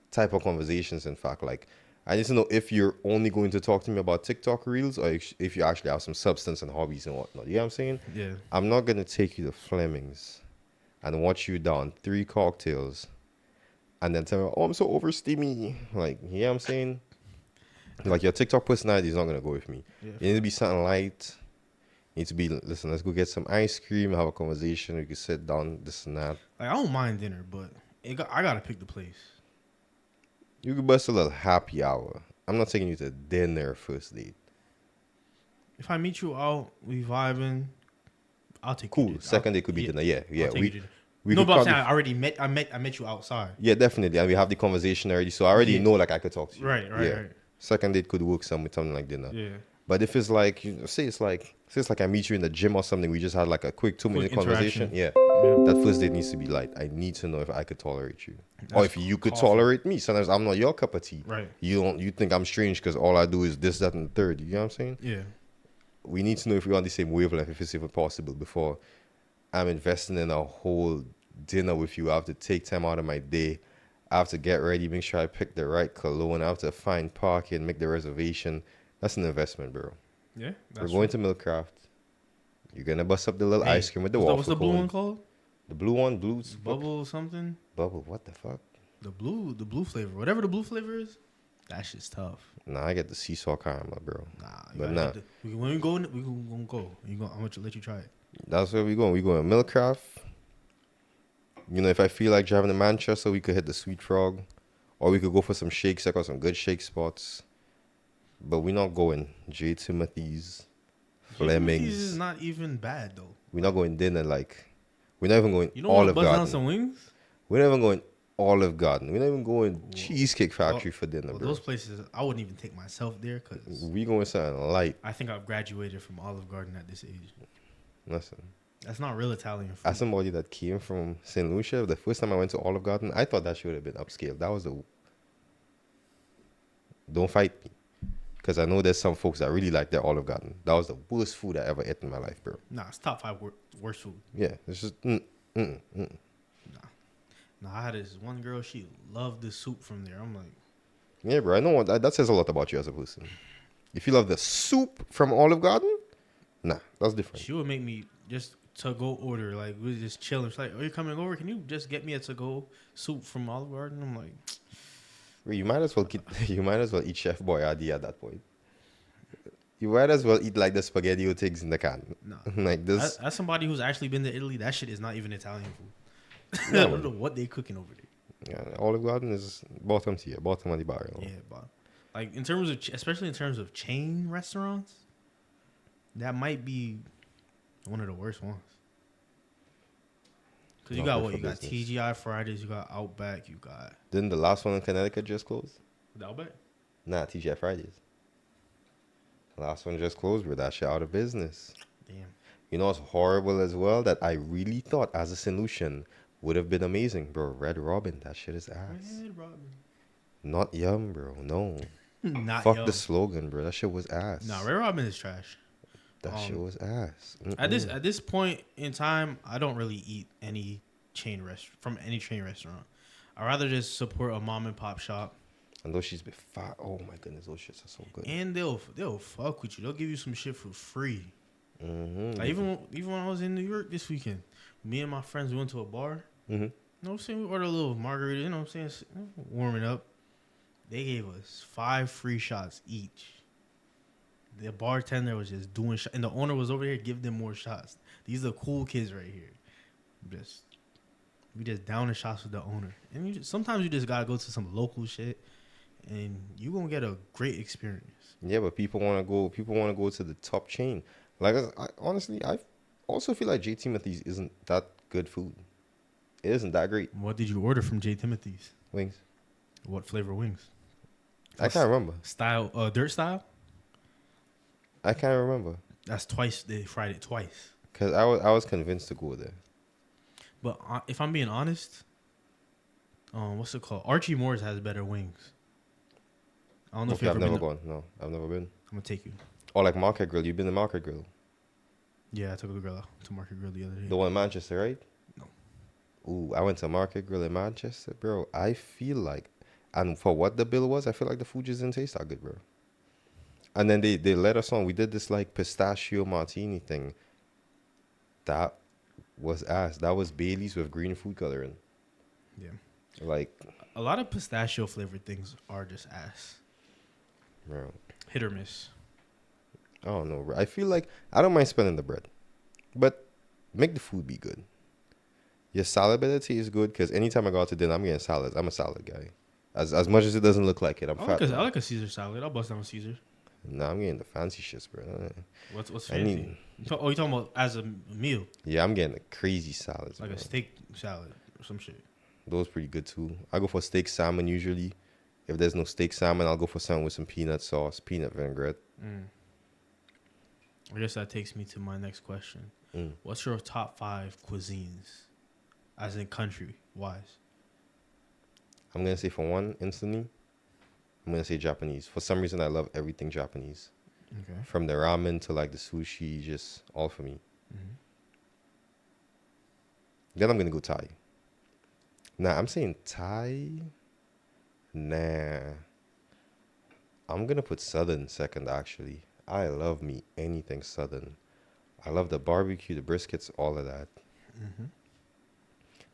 type of conversations. In fact, like, I need to know if you're only going to talk to me about TikTok reels or if you actually have some substance and hobbies and whatnot. You know what I'm saying? Yeah. I'm not going to take you to Fleming's and watch you down 3 cocktails and then tell me, oh, I'm so oversteamy. Like, you know what I'm saying? Like, your TikTok personality is not going to go with me. Yeah. You need to be something light. Need to be, listen, let's go get some ice cream, have a conversation. We can sit down, this and that. Like, I don't mind dinner, but I gotta pick the place. You could bust a little happy hour. I'm not taking you to dinner first date. If I meet you out, we vibing, I'll take you. Cool. Second date could be dinner. Yeah. I'll take you to dinner. We No, could but I'm probably, saying I met you outside. yeah, definitely. And we have the conversation already. So I already know, like, I could talk to you. Right. Second date could work something like dinner. Yeah. But if it's like, say it's like I meet you in the gym or something, we just had like a quick 2 minute conversation. Yeah. That first date needs to be light. I need to know if I could tolerate you. Or if you could tolerate me. Sometimes I'm not your cup of tea. Right. You think I'm strange because all I do is this, that, and the third. You know what I'm saying? Yeah. We need to know if we're on the same wavelength, if it's even possible, before I'm investing in a whole dinner with you. I have to take time out of my day. I have to get ready, make sure I pick the right cologne. I have to find parking, make the reservation. That's an investment, bro. Yeah. We're going to Milkcraft. You're going to bust up the little ice cream with the waffle. What's the blue one called? The blue one? Bubble something? Bubble, what the fuck? The blue flavor. Whatever the blue flavor is, that shit's tough. Nah, I get the seesaw caramel, bro. When we go, we gonna go. I'm gonna let you try it. That's where we going. We going to Milkcraft. You know, if I feel like driving to Manchester, we could hit the Sweet Frog. Or we could go for some shakes. Check out some good shake spots. But we're not going J. Timothy's, Fleming's. Timothy's is not even bad, though. We're not going dinner, like, we're not even going you know Olive buzz Garden. Down some wings? We're not even going Olive Garden. We're not even going Cheesecake Factory for dinner, bro. Those places, I wouldn't even take myself there because we going something light. I think I've graduated from Olive Garden at this age. Listen. That's not real Italian food. As somebody that came from St. Lucia, the first time I went to Olive Garden, I thought that should have been upscale. That was Don't fight me. Because I know there's some folks that really like their Olive Garden. That was the worst food I ever ate in my life, bro. Nah, it's top 5 worst food. Yeah, it's just Nah, I had this one girl. She loved the soup from there. I'm like, yeah, bro. I know that says a lot about you as a person. If you love the soup from Olive Garden, nah, that's different. She would make me just to-go order. Like, we just chilling. She's like, "Are you coming over? Can you just get me a to-go soup from Olive Garden?" I'm like, bro, you might as well eat Chef Boyardee at that point. You might as well eat like the spaghetti things in the can. nah. Like this. As somebody who's actually been to Italy, that shit is not even Italian food. No, I don't know what they cooking over there. Yeah, Olive Garden is bottom tier, bottom of the barrel. Yeah, but like in terms of, especially in terms of chain restaurants, that might be one of the worst ones. Because you got what? You got TGI Fridays, you got Outback, you got... Didn't the last one in Connecticut just close? The Outback? Nah, TGI Fridays. The last one just closed, bro. That shit out of business. Damn. You know what's horrible as well? That I really thought as a solution would have been amazing, bro. Red Robin, that shit is ass. Red Robin. Not yum, bro. No. Not Fuck yum. the slogan, bro. That shit was ass. Nah, Red Robin is trash. That shit was ass. At this point in time, I don't really eat any from any chain restaurant. I'd rather just support a mom and pop shop. And those shits be fat. Oh my goodness, those shits are so good. And they'll fuck with you. They'll give you some shit for free. Mm-hmm. Like even when I was in New York this weekend, me and my friends we went to a bar. Mm-hmm. You know what I'm saying? We ordered a little margarita. You know what I'm saying? Warming up. They gave us 5 free shots each. The bartender was just doing shots. And the owner was over here give them more shots. These are the cool kids right here. We just down the shots with the owner. And sometimes you just got to go to some local shit. And you going to get a great experience. Yeah, but people want to go to the top chain. Like, honestly, I also feel like J. Timothy's isn't that good food. It isn't that great. What did you order from J. Timothy's? Wings. What flavor wings? I can't remember. Dirt style? I can't remember. That's twice. They fried it twice. Because I was convinced to go there. But if I'm being honest, what's it called? Archie Moore's has better wings. I don't know if you've I've ever never been. gone. No, I've never been. I'm gonna take you. Or like Market Grill. You've been to Market Grill? Yeah, I took a girl out to Market Grill the other day. The one in Manchester, right? No. Ooh, I went to Market Grill in Manchester, bro. I feel like, and for what the bill was, I feel like the food just didn't taste that good, bro. And then they let us on. We did this like pistachio martini thing. That was ass. That was Bailey's with green food coloring. Yeah. Like, a lot of pistachio flavored things are just ass. Bro. Hit or miss. I don't know, bro. I feel like I don't mind spending the bread, but make the food be good. Your salad better taste good because anytime I go out to dinner, I'm getting salads. I'm a salad guy. As much as it doesn't look like it, I'm fat I now. like a Caesar salad. I'll bust down a Caesar. Nah, I'm getting the fancy shits, bro. What's I fancy? need. You talking about as a meal? Yeah, I'm getting the crazy salads, Like bro. a steak salad or some shit. Those pretty good too. I go for steak salmon usually. If there's no steak salmon, I'll go for something with some peanut sauce, peanut vinaigrette. I guess that takes me to my next question. What's your top 5 cuisines, as in country wise? I'm gonna say for one, instantly, I'm gonna say Japanese. For some reason, I love everything Japanese. Okay. From the ramen to like the sushi, just all for me. Then I'm gonna go Thai. Nah, I'm saying Thai. Nah, I'm gonna put Southern second. Actually, I love me anything Southern. I love the barbecue, the briskets, all of that.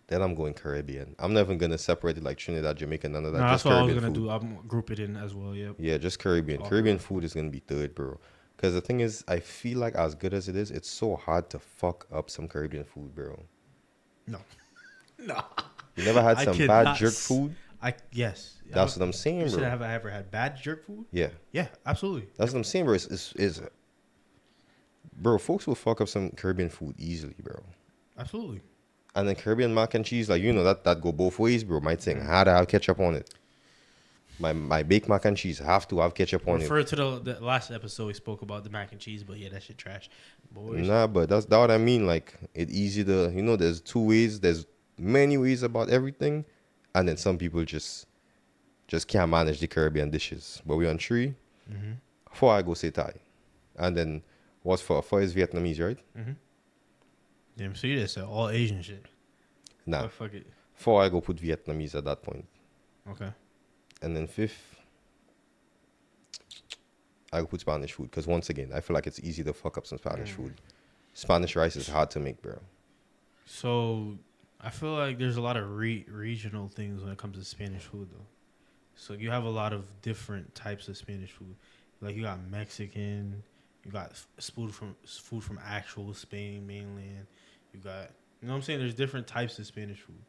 Then I'm going Caribbean. I'm never gonna separate it like Trinidad, Jamaica, none of that. No, Just that's what I was Caribbean gonna food. do. I'm group it in as well. Yep. Yeah, just Caribbean. All Caribbean Caribbean food is gonna be third, bro. Because the thing is, I feel like as good as it is, it's so hard to fuck up some Caribbean food, bro. No. No. You never had I some could bad not jerk food? yes. That's what I'm saying, You said, bro. have I ever had bad jerk food? Yeah, Yeah, absolutely. that's what I'm saying, bro. Bro, folks will fuck up some Caribbean food easily, bro. Absolutely. And then Caribbean mac and cheese, like, that go both ways, bro. My thing, had to have ketchup on it. My baked mac and cheese have to have ketchup on it. Refer to the last episode we spoke about the mac and cheese, but yeah, that shit trash. Boys. Nah, but that's what I mean. Like, it easy to, there's two ways. There's many ways about everything. And then some people just can't manage the Caribbean dishes. But we on 3. 4, I go say Thai. And then what's 4? 4 is Vietnamese, right? Damn, so you just said all Asian shit. Nah. Oh, fuck it. 4, I go put Vietnamese at that point. Okay. And then 5th, I go put Spanish food. Because once again, I feel like it's easy to fuck up some Spanish food. Spanish rice is hard to make, bro. So I feel like there's a lot of regional things when it comes to Spanish food, though. So you have a lot of different types of Spanish food. Like you got Mexican, you got food from actual Spain mainland. You got, you know what I'm saying? There's different types of Spanish food.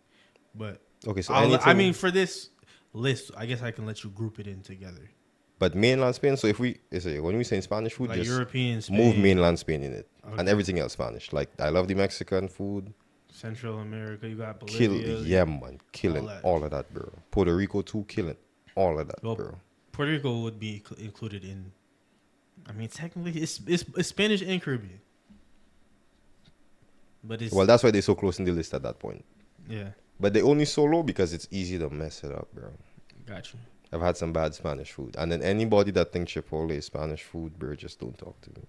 But Okay, so I mean, for this list, I guess I can let you group it in together. But mainland Spain, so when we say Spanish food, Like just European Spain, move mainland Spain in it. Okay. And everything else Spanish. Like, I love the Mexican food. Central America, you got Bolivia. Yeah, man. Killing all of that, bro. Puerto Rico, too, killing all of that, bro. Puerto Rico would be included in, I mean, technically, it's Spanish and Caribbean. But it's... Well, that's why they're so close in the list at that point. Yeah. But they only so low because it's easy to mess it up, bro. Got you. I've had some bad Spanish food. And then anybody that thinks Chipotle is Spanish food, bro, just don't talk to me.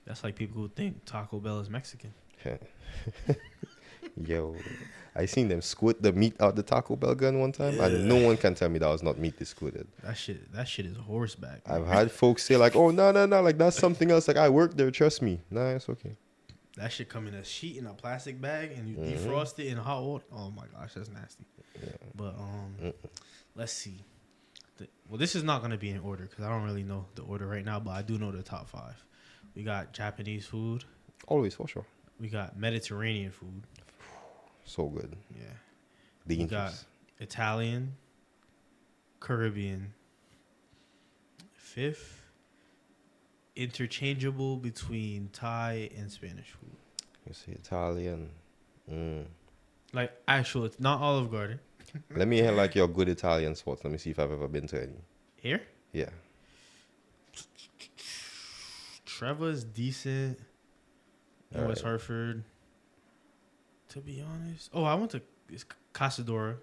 That's like people who think Taco Bell is Mexican. Yo, I seen them squid the meat out the Taco Bell gun one time, and no one can tell me that was not meat they squirted. That shit is horseback. I've had folks say like, "Oh no, like that's something else." Like I worked there, trust me. Nah, it's okay. That shit come in a sheet in a plastic bag and you defrost it in hot water. Oh my gosh, that's nasty. Yeah. But let's see. Well, this is not gonna be in order because I don't really know the order right now, but I do know the top 5. We got Japanese food. Always, for sure. We got Mediterranean food. So good. Yeah. We got Italian, Caribbean. 5th, interchangeable between Thai and Spanish food. You see Italian. Like actual, it's not Olive Garden. Let me hear like your good Italian spots. Let me see if I've ever been to any. Here? Yeah. Trevor's decent. In West right. Hartford. To be honest. Oh, I went to Casadora.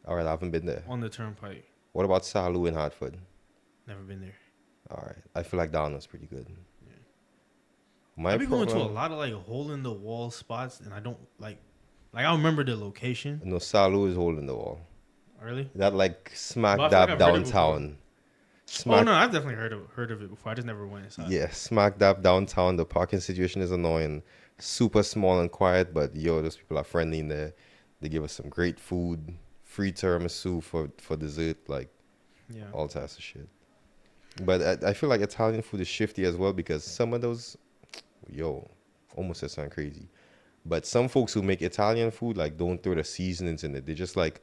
All right, I haven't been there. On the Turnpike. What about Salu in Hartford? Never been there. All right. I feel like that one was pretty good. Yeah. I've been going to a lot of like hole in the wall spots and I don't like I don't remember the location. No, Salu is hole in the wall. Really? That like smack dab downtown. Oh no, I've definitely heard of it before. I just never went inside. Yeah, smack dab downtown. The parking situation is annoying. Super small and quiet, but yo, those people are friendly in there. They give us some great food, free tiramisu for dessert, like all types of shit. But I feel like Italian food is shifty as well because some of those, yo, almost said something crazy. But some folks who make Italian food like don't throw the seasonings in it. They just like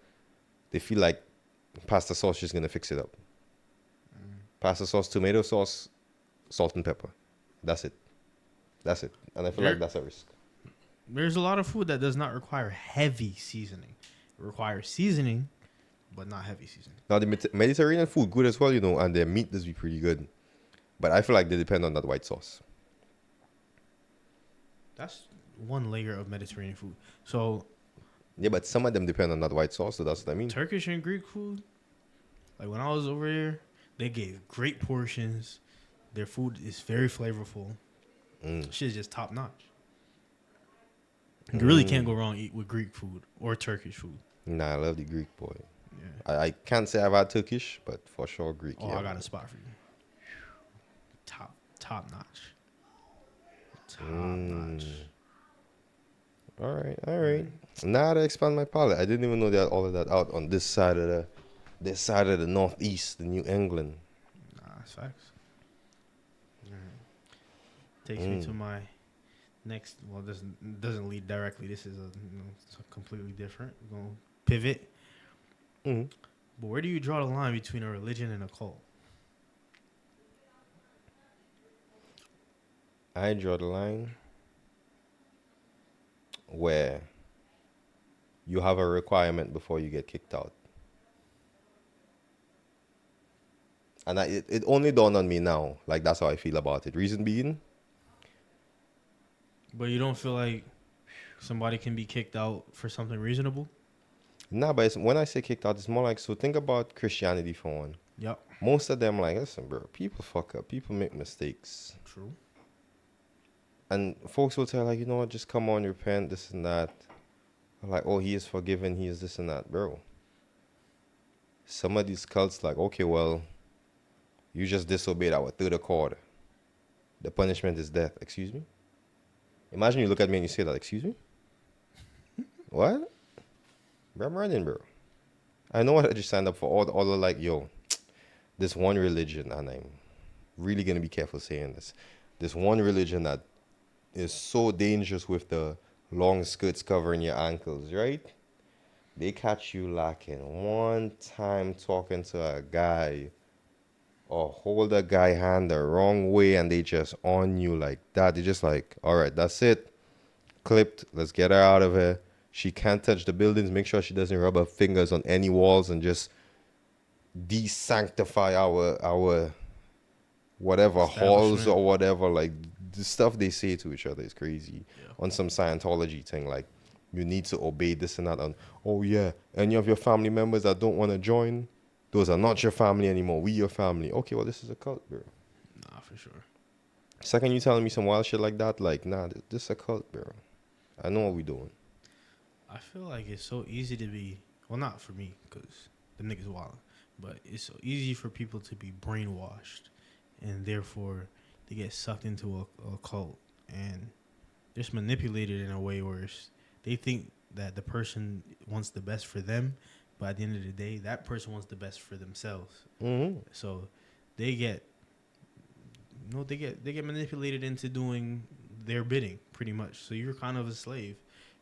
they feel like pasta sauce is just gonna fix it up. Pasta sauce, tomato sauce, salt and pepper. That's it. That's it. And I feel like that's a risk. There's a lot of food that does not require heavy seasoning. It requires seasoning, but not heavy seasoning. Now the Mediterranean food good as well, you know, and their meat does be pretty good. But I feel like they depend on that white sauce. That's one layer of Mediterranean food. So yeah, but some of them depend on that white sauce, so that's what I mean. Turkish and Greek food, like when I was over here, they gave great portions. Their food is very flavorful. Shit is just top notch. You really can't go wrong with Greek food or Turkish food. Nah, I love the Greek, boy. Yeah. I can't say I've had Turkish, but for sure Greek. Oh, yeah, I got a spot for you. Top notch. Top notch. All right. Now to expand my palate, I didn't even know that all of that out on this side of the Northeast, the New England. Nah, that's facts. Takes me to my next. Well, this doesn't lead directly. This is it's completely different. We're gonna pivot. But where do you draw the line between a religion and a cult? I draw the line where you have a requirement before you get kicked out. And it only dawned on me now. Like, that's how I feel about it. Reason being? But you don't feel like somebody can be kicked out for something reasonable? Nah, but when I say kicked out, it's more like, so think about Christianity for one. Yep. Most of them like, listen, bro, people fuck up. People make mistakes. True. And folks will tell, like, you know what, just come on, repent, this and that. Like, oh, he is forgiven, he is this and that. Bro, some of these cults like, okay, well, you just disobeyed our third accord. The punishment is death. Excuse me? Imagine you look at me and you say that, excuse me? What? Bro, I'm running, bro. I know what I just signed up for. All the like, yo, this one religion, and I'm really going to be careful saying this. This one religion that is so dangerous with the long skirts covering your ankles, right? They catch you lacking one time talking to a guy or hold a guy hand the wrong way and they just on you like that. They're just like, all right, that's it. Clipped. Let's get her out of here. She can't touch the buildings. Make sure she doesn't rub her fingers on any walls and just desanctify our whatever halls or whatever. Like, the stuff they say to each other is crazy. Yeah. On some Scientology thing, like, you need to obey this and that. And, oh, yeah, any of your family members that don't want to join, those are not your family anymore. We your family. Okay, well, this is a cult, bro. Nah, for sure. Second, you telling me some wild shit like that, like, nah, this is a cult, bro. I know what we doing. I feel like it's so easy to be, well, not for me, because the niggas wildin', but it's so easy for people to be brainwashed, and therefore they get sucked into a cult, and just manipulated in a way where they think that the person wants the best for them, but at the end of the day, that person wants the best for themselves. Mm-hmm. So they get manipulated into doing their bidding, pretty much. So you're kind of a slave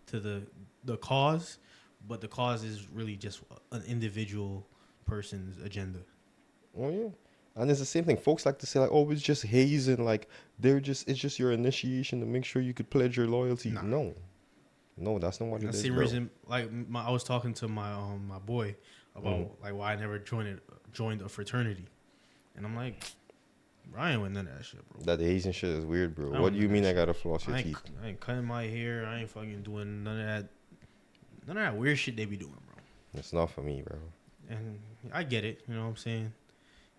to the cause, but the cause is really just an individual person's agenda. Oh yeah. And it's the same thing. Folks like to say, like, oh, it's just hazing. Like, it's just your initiation to make sure you could pledge your loyalty. Nah. No, that's not what it is. That's the reason. Like, I was talking to my my boy about like why I never joined a fraternity, and I'm like, bro, I ain't with none of that shit, bro. That hazing shit is weird, bro. What do you mean I gotta floss your teeth? I ain't cutting my hair. I ain't fucking doing none of that weird shit they be doing, bro. It's not for me, bro. And I get it. You know what I'm saying?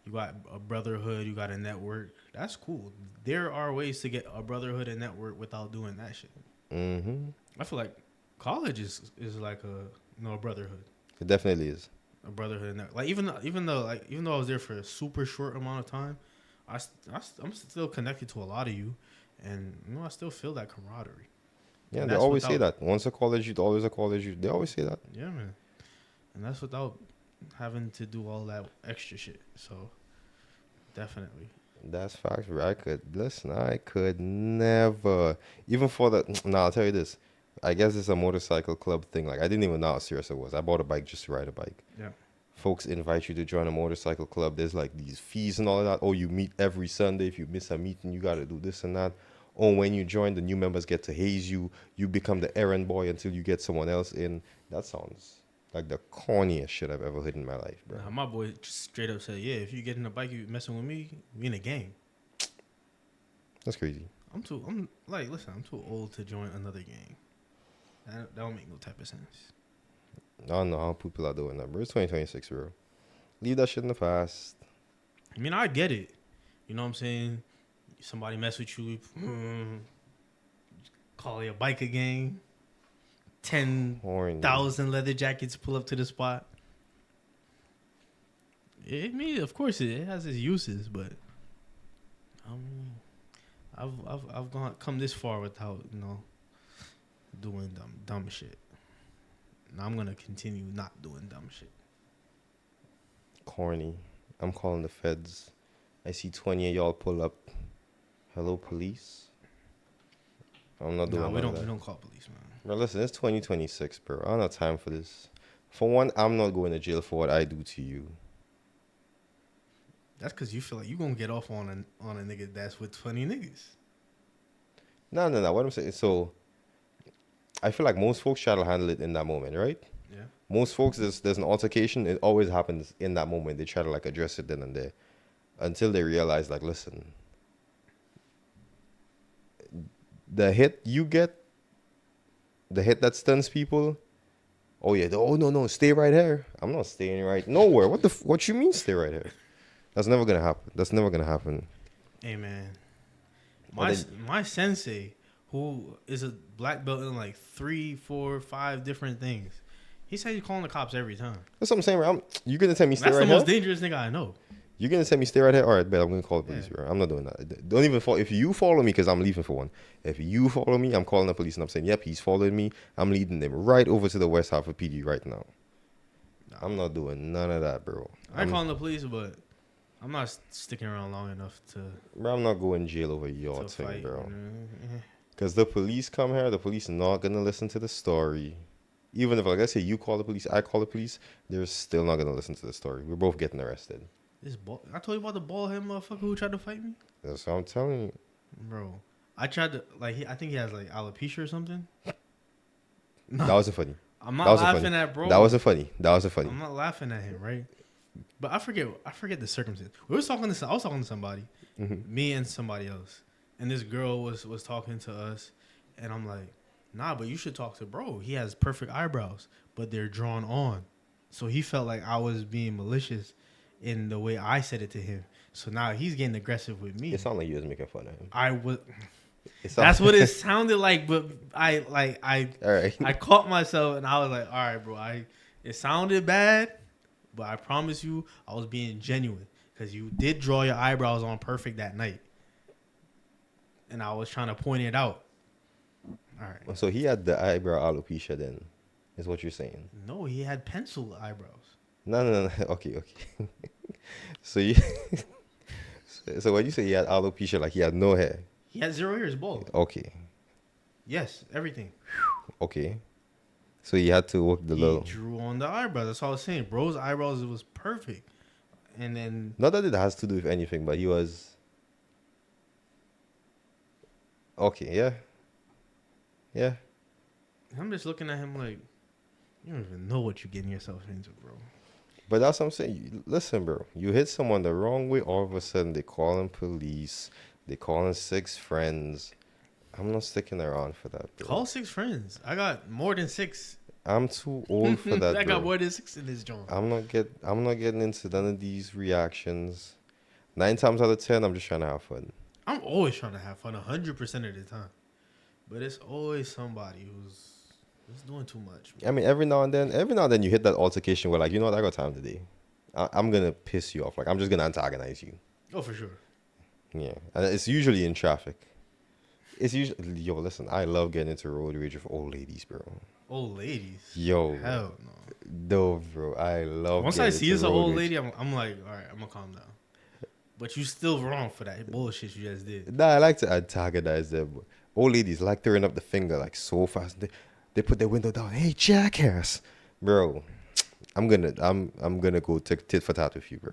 You got a brotherhood. You got a network. That's cool. There are ways to get a brotherhood and network without doing that shit. Mm-hmm. I feel like college is like a brotherhood. It definitely is a brotherhood. And like even though I was there for a super short amount of time, I'm still connected to a lot of you, and I still feel that camaraderie. Yeah, they always say that. Once a college youth, always a college youth. They always say that. Yeah, man. And that's without having to do all that extra shit. So Definitely. That's facts, bro. I could never, even for the, nah, I'll tell you this. I guess it's a motorcycle club thing. Like, I didn't even know how serious it was. I bought a bike just to ride a bike. Yeah. Folks invite you to join a motorcycle club. There's like these fees and all of that. Oh, you meet every Sunday. If you miss a meeting, you got to do this and that. Oh, when you join, the new members get to haze you. You become the errand boy until you get someone else in. That sounds like the corniest shit I've ever heard in my life, bro. Nah, my boy just straight up said, "Yeah, if you get in a bike, you messing with me, we in a gang." That's crazy. I'm like, listen, I'm too old to join another gang. That don't make no type of sense. I don't know how people are doing that, bro. It's 2026, bro. Leave that shit in the past. I mean, I get it. You know what I'm saying? Somebody mess with you, call your bike a gang. 10,000 leather jackets pull up to the spot. I mean, of course, it has its uses, but I've come this far without doing dumb shit. And I'm gonna continue not doing dumb shit. Corny. I'm calling the feds. I see 20 of y'all pull up. Hello, police. I'm not doing that. We don't call police, man. Bro, listen, it's 2026, bro. I don't have time for this. For one, I'm not going to jail for what I do to you. That's because you feel like you're going to get off on a nigga that's with 20 niggas. No. What I'm saying, so I feel like most folks try to handle it in that moment, right? Yeah. Most folks, there's an altercation. It always happens in that moment. They try to like address it then and there until they realize, like, listen, the hit you get, the hit that stuns people. Oh yeah. Oh no. Stay right here. I'm not staying right nowhere. What you mean stay right here? That's never gonna happen. Hey man, my sensei, who is a black belt in like 3, 4, 5 different things, he said he's calling the cops every time. That's what I'm saying. Bro. You're gonna tell me stay right here. That's the most dangerous nigga I know. You're gonna tell me stay right here. All right, bet I'm gonna call the police, bro. I'm not doing that. Don't even follow. If you follow me, because I'm leaving for one. If you follow me, I'm calling the police and I'm saying, yep, he's following me. I'm leading them right over to the West Half of PD right now. Nah. I'm not doing none of that, bro. I'm calling the police, but I'm not sticking around long enough to. Bro, I'm not going to jail over your thing, fight, bro. Because the police come here, the police are not gonna listen to the story. Even if, like I say, you call the police, I call the police, they're still not gonna listen to the story. We're both getting arrested. I told you about the bald head motherfucker who tried to fight me. That's what I'm telling you, bro. I tried to I think he has like alopecia or something. No, that wasn't funny. I'm not laughing at bro. That wasn't funny. I'm not laughing at him, right? But I forget the circumstance. I was talking to somebody, me and somebody else, and this girl was talking to us, and I'm like, nah, but you should talk to bro. He has perfect eyebrows, but they're drawn on, so he felt like I was being malicious in the way I said it to him. So now he's getting aggressive with me. It sounded like you was making fun of him. I was. That's what it sounded like, but I caught myself and I was like, all right, bro. It sounded bad, but I promise you, I was being genuine because you did draw your eyebrows on perfect that night, and I was trying to point it out. All right. So he had the eyebrow alopecia, then, is what you're saying? No, he had pencil eyebrows. No. Okay. So so when you say he had alopecia, like he had no hair? He had 0 hairs, bald. Okay. Yes, everything. Okay. So he had to work the little. He drew on the eyebrows. That's all I was saying. Bro's eyebrows, it was perfect. And then. Not that it has to do with anything, but he was. Okay, yeah. I'm just looking at him like, you don't even know what you're getting yourself into, bro. But that's what I'm saying. Listen, bro. You hit someone the wrong way, all of a sudden they calling police. They calling 6 friends. I'm not sticking around for that, bro. Call 6 friends. I got more than 6. I'm too old for that, I got bro. more than 6 in this joint. I'm not getting into none of these reactions. 9 times out of 10, I'm just trying to have fun. I'm always trying to have fun 100% of the time. But it's always somebody who's doing too much, bro. I mean, every now and then you hit that altercation where, like, you know what, I got time today. I'm going to piss you off. Like, I'm just going to antagonize you. Oh, for sure. Yeah. And it's usually in traffic. It's usually... Yo, listen, I love getting into road rage with old ladies, bro. Old ladies? Yo. Hell no. No, bro. I love Once I see it's an old lady, I'm like, all right, I'm going to calm down. But you still wrong for that bullshit you just did. Nah, I like to antagonize them. But old ladies like throwing up the finger like so fast. They put their window down. Hey, jackass, bro. I'm gonna go tit for tat with you, bro.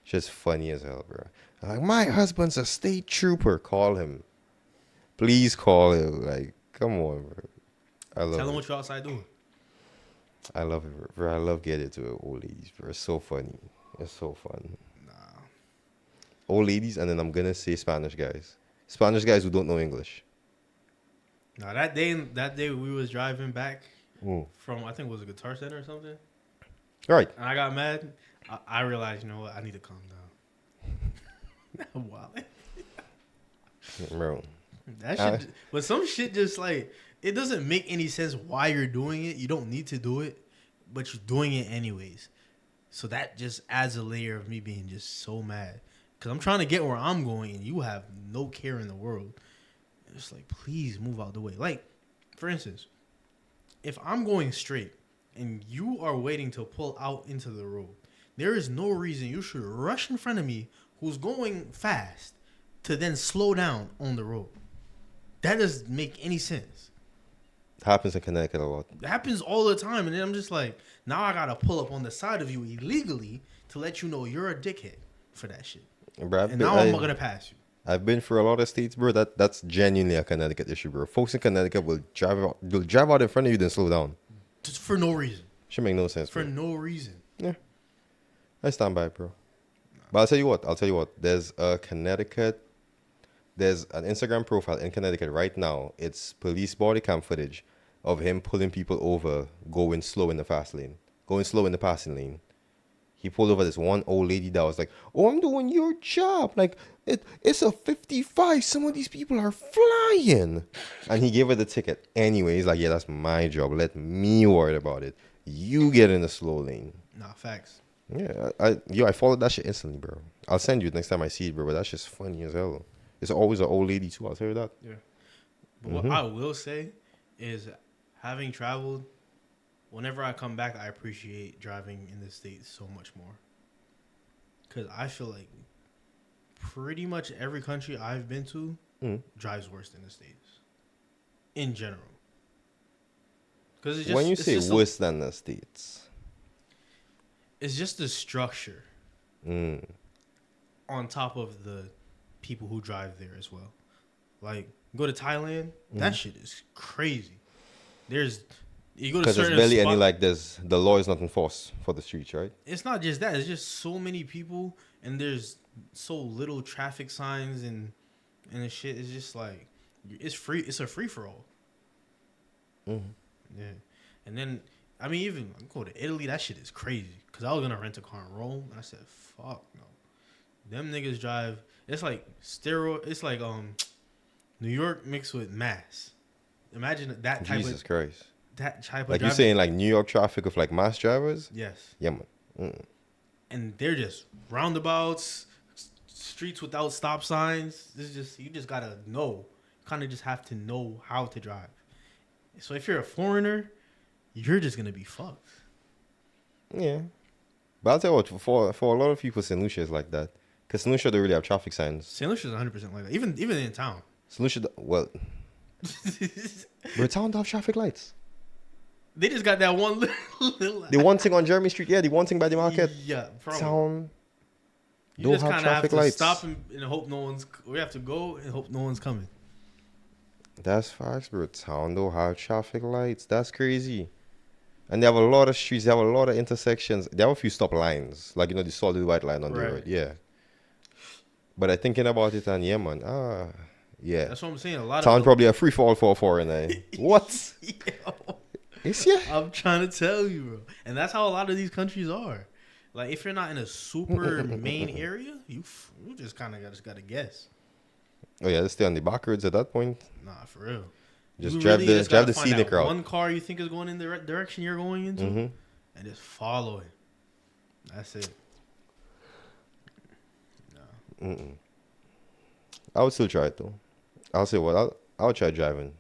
Just funny as hell, bro. Like, my husband's a state trooper. Call him. Please call him. Like, come on, bro. I love Tell them it. what you outside doing. I love it, bro. I love getting to it, old ladies, bro. It's so funny. It's so fun. Nah. Old ladies, and then I'm gonna say Spanish guys. Spanish guys who don't know English. Now that day we was driving back Mm. from, I think it was a Guitar Center or something. Right. And I got mad. I realized, you know what? I need to calm down. Wow. Bro. That shit, but some shit just like, it doesn't make any sense why you're doing it. You don't need to do it, but you're doing it anyways. So that just adds a layer of me being just so mad. Because I'm trying to get where I'm going and you have no care in the world. It's like, please move out the way. Like, for instance, if I'm going straight and you are waiting to pull out into the road, there is no reason you should rush in front of me who's going fast to then slow down on the road. That doesn't make any sense. Happens in Connecticut a lot. It happens all the time. And then I'm just like, now I got to pull up on the side of you illegally to let you know you're a dickhead for that shit. Bro, And now I'm going to pass you. I've been through a lot of states, bro. That's genuinely a Connecticut issue, bro. Folks in Connecticut will drive out in front of you, then slow down. Just for no reason. Should make no sense, For bro. no reason. Yeah, I stand by it, bro. But I'll tell you what. There's a Connecticut. There's an Instagram profile in Connecticut right now. It's police body cam footage of him pulling people over, going slow in the passing lane. He pulled over this one old lady that was like, "Oh, I'm doing your job. Like, it's a 55. Some of these people are flying." And he gave her the ticket. Anyway, he's like, "Yeah, that's my job. Let me worry about it. You get in the slow lane." Nah, facts. Yeah, I followed that shit instantly, bro. I'll send you it next time I see it, bro. But that's just funny as hell. It's always an old lady too. I'll tell you that. Yeah. But what I will say is, having traveled, whenever I come back, I appreciate driving in the States so much more. Because I feel like pretty much every country I've been to drives worse than the States. In general. Because it's just, when you say worse than the States, it's just the structure on top of the people who drive there as well. Like, go to Thailand, that shit is crazy. You go to because there's barely any, like, the law is not enforced for the streets, right? It's not just that. It's just so many people, and there's so little traffic signs and the shit. It's just like, it's free. It's a free for all. Yeah, and then I mean, even go to Italy. That shit is crazy. Cause I was gonna rent a car in Rome, and I said, "Fuck no." Them niggas drive. It's like steroid. It's like New York mixed with Mass. Imagine that type Jesus Christ. That type of like driving. You saying like New York traffic with like mass drivers? Yes. Yeah, man. And they're just roundabouts, streets without stop signs. This is just, you just gotta know. Kind of just have to know how to drive. So if you're a foreigner, you're just gonna be fucked. Yeah. But I'll tell you what, for a lot of people, St. Lucia is like that. Because St. Lucia don't really have traffic signs. St. Lucia is 100% like that. Even in town. St. Lucia, well, but town don't have traffic lights. They just got that one little The one thing on Jeremy Street, the one thing by the market. Yeah, probably. Town you don't just have kind of have to lights. stop and hope no one's. We have to go and hope no one's coming. That's facts, bro. Town don't have traffic lights. That's crazy. And they have a lot of streets. They have a lot of intersections. They have a few stop lines, like the solid white line on the road. Yeah. But I'm thinking about it, and yeah, man. Yeah. That's what I'm saying. A lot town of probably a free fall for a foreigner. What? Is yeah? I'm trying to tell you, bro. And that's how a lot of these countries are. Like, if you're not in a super main area, you just kind of just gotta guess. Oh yeah, let's stay on the back roads at that point. Nah, for real. Just drive the scenic route. One car you think is going in the direction you're going into, and just follow it. That's it. No. I would still try it though. I'll say what I would try driving.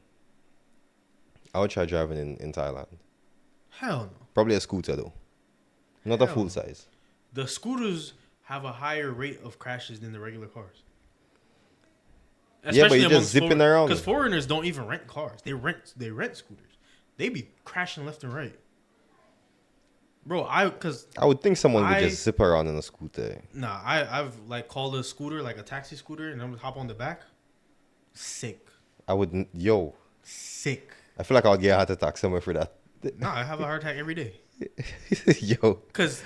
I would try driving in Thailand. Hell no. Probably a scooter though, not a full size. The scooters have a higher rate of crashes than the regular cars. Yeah, but Especially you're just zipping around. Because foreigners don't even rent cars. They rent scooters. They be crashing left and right. Bro, I would think someone would just zip around in a scooter. Nah, I've like called a scooter, like a taxi scooter, and I'm hop on the back. Sick. I wouldn't. Sick. I feel like I'll get a heart attack somewhere for that. Nah, I have a heart attack every day. Yo. Cause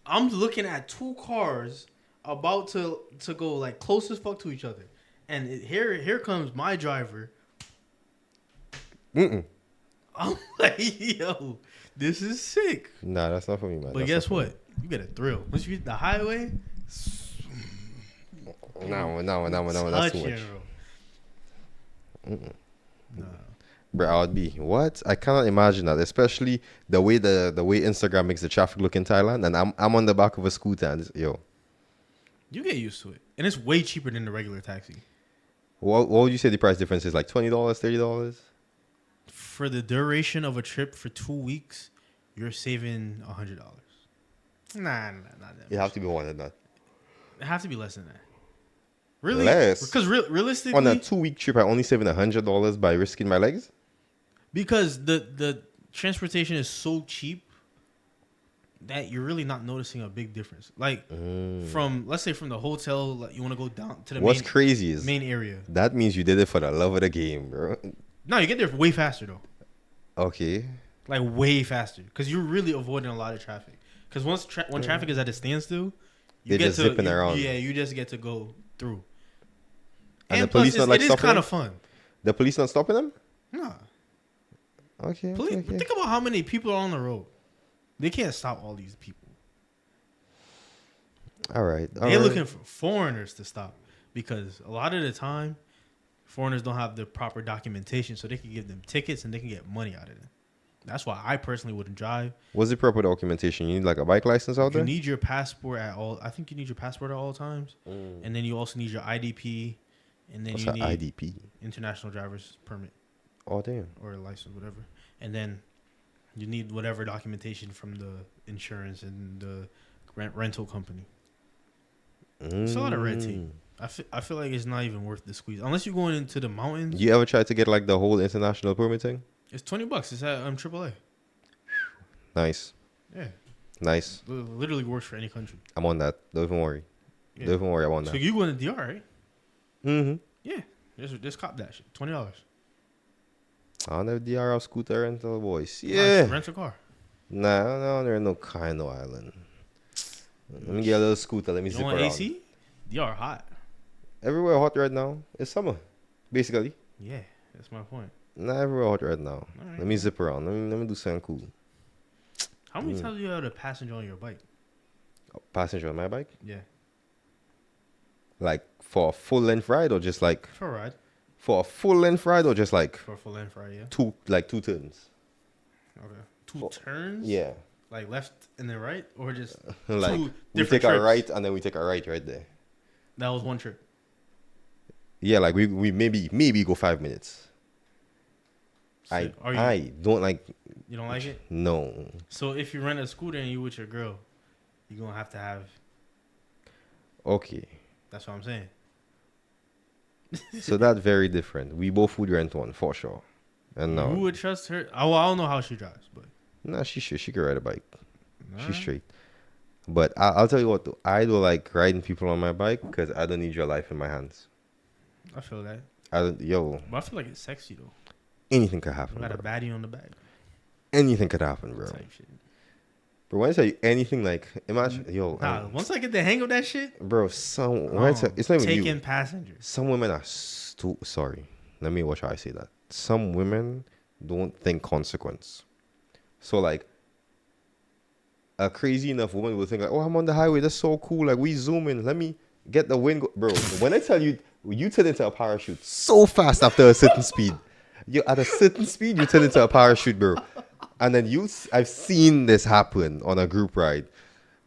I'm looking at two cars about to go like close as fuck to each other, and here comes my driver. I'm like, yo, this is sick. Nah, that's not for me, man. But guess what? You get a thrill once you hit the highway. No, that's too much. Nah. Bro, I would be what? I cannot imagine that, especially the way Instagram makes the traffic look in Thailand, and I'm on the back of a scooter, and yo, you get used to it, and it's way cheaper than the regular taxi. What would you say the price difference is? Like $20, $30? For the duration of a trip for 2 weeks, you're saving $100. Nah, not that. You have to be more than that. It have to be less than that. Really? Less? Because realistically, on a 2-week trip, I'm only saving $100 by risking my legs. Because the transportation is so cheap that you're really not noticing a big difference. Like let's say from the hotel, like you want to go down to the main area. That means you did it for the love of the game, bro. No, you get there way faster though. Okay. Like way faster, because you're really avoiding a lot of traffic. Because when traffic is at a standstill, they're just zipping around. Yeah, you just get to go through. And the police not like stopping them? It is kind of fun. The police not stopping them? Nah. Okay. Think about how many people are on the road. They can't stop all these people. All right. They're looking for foreigners to stop, because a lot of the time, foreigners don't have the proper documentation, so they can give them tickets and they can get money out of them. That's why I personally wouldn't drive. What's the proper documentation? You need like a bike license out there? You need your passport at all. I think you need your passport at all times, and then you also need your IDP, and then What's you that need IDP? International Driver's Permit. Oh damn. Or a license, whatever. And then you need whatever documentation from the insurance and the rental company. It's a lot of red tape. I feel like it's not even worth the squeeze unless you're going into the mountains. You ever try to get like the whole international permit thing? It's $20. It's at AAA. Nice. Yeah. Nice. It literally works for any country. I'm on that. Don't even worry. Yeah. Don't even worry. I'm on that. So you going to DR, right? Mm-hmm. Yeah. Just cop that shit. $20. On the DR scooter rental, boys. Yeah. Rent a car. Nah, there ain't no car in no island. Let me get a little scooter. Let me zip around. AC? DR hot. Everywhere hot right now. It's summer, basically. Yeah, that's my point. Not everywhere hot right now. Right. Let me zip around. Let me do something cool. How many times do you have a passenger on your bike? A passenger on my bike? Yeah. Like for a full length ride or just like for a ride? For a full length ride or just like for a full length ride, yeah. Two turns. Okay. Two turns? Yeah. Like left and then right, or just like two we take trips? a right and then we take a right there. That was one trip. Yeah, like we maybe go 5 minutes. So I don't like. You don't like it? No. So if you rent a scooter and you with your girl, you're gonna have to have. Okay. That's what I'm saying. So that's very different. We both would rent one for sure. And no. Who would trust her? Oh, I don't know how she drives, but. Nah, she can ride a bike. She's straight. But I'll tell you what, though. I don't like riding people on my bike because I don't need your life in my hands. I feel that. But I feel like it's sexy, though. Anything could happen, You got a baddie on the back. Anything could happen, bro. Type shit. Bro, when I tell you anything, like, imagine, once I get the hang of that shit. Bro, it's not even taking passengers. Some women are sorry. Let me watch how I say that. Some women don't think consequence. So, like, a crazy enough woman will think, like, oh, I'm on the highway. That's so cool. Like, we zoom in. Let me get the wind. Bro, when I tell you, you turn into a parachute so fast after a certain speed. At a certain speed, you turn into a parachute, bro. And then I've seen this happen on a group ride.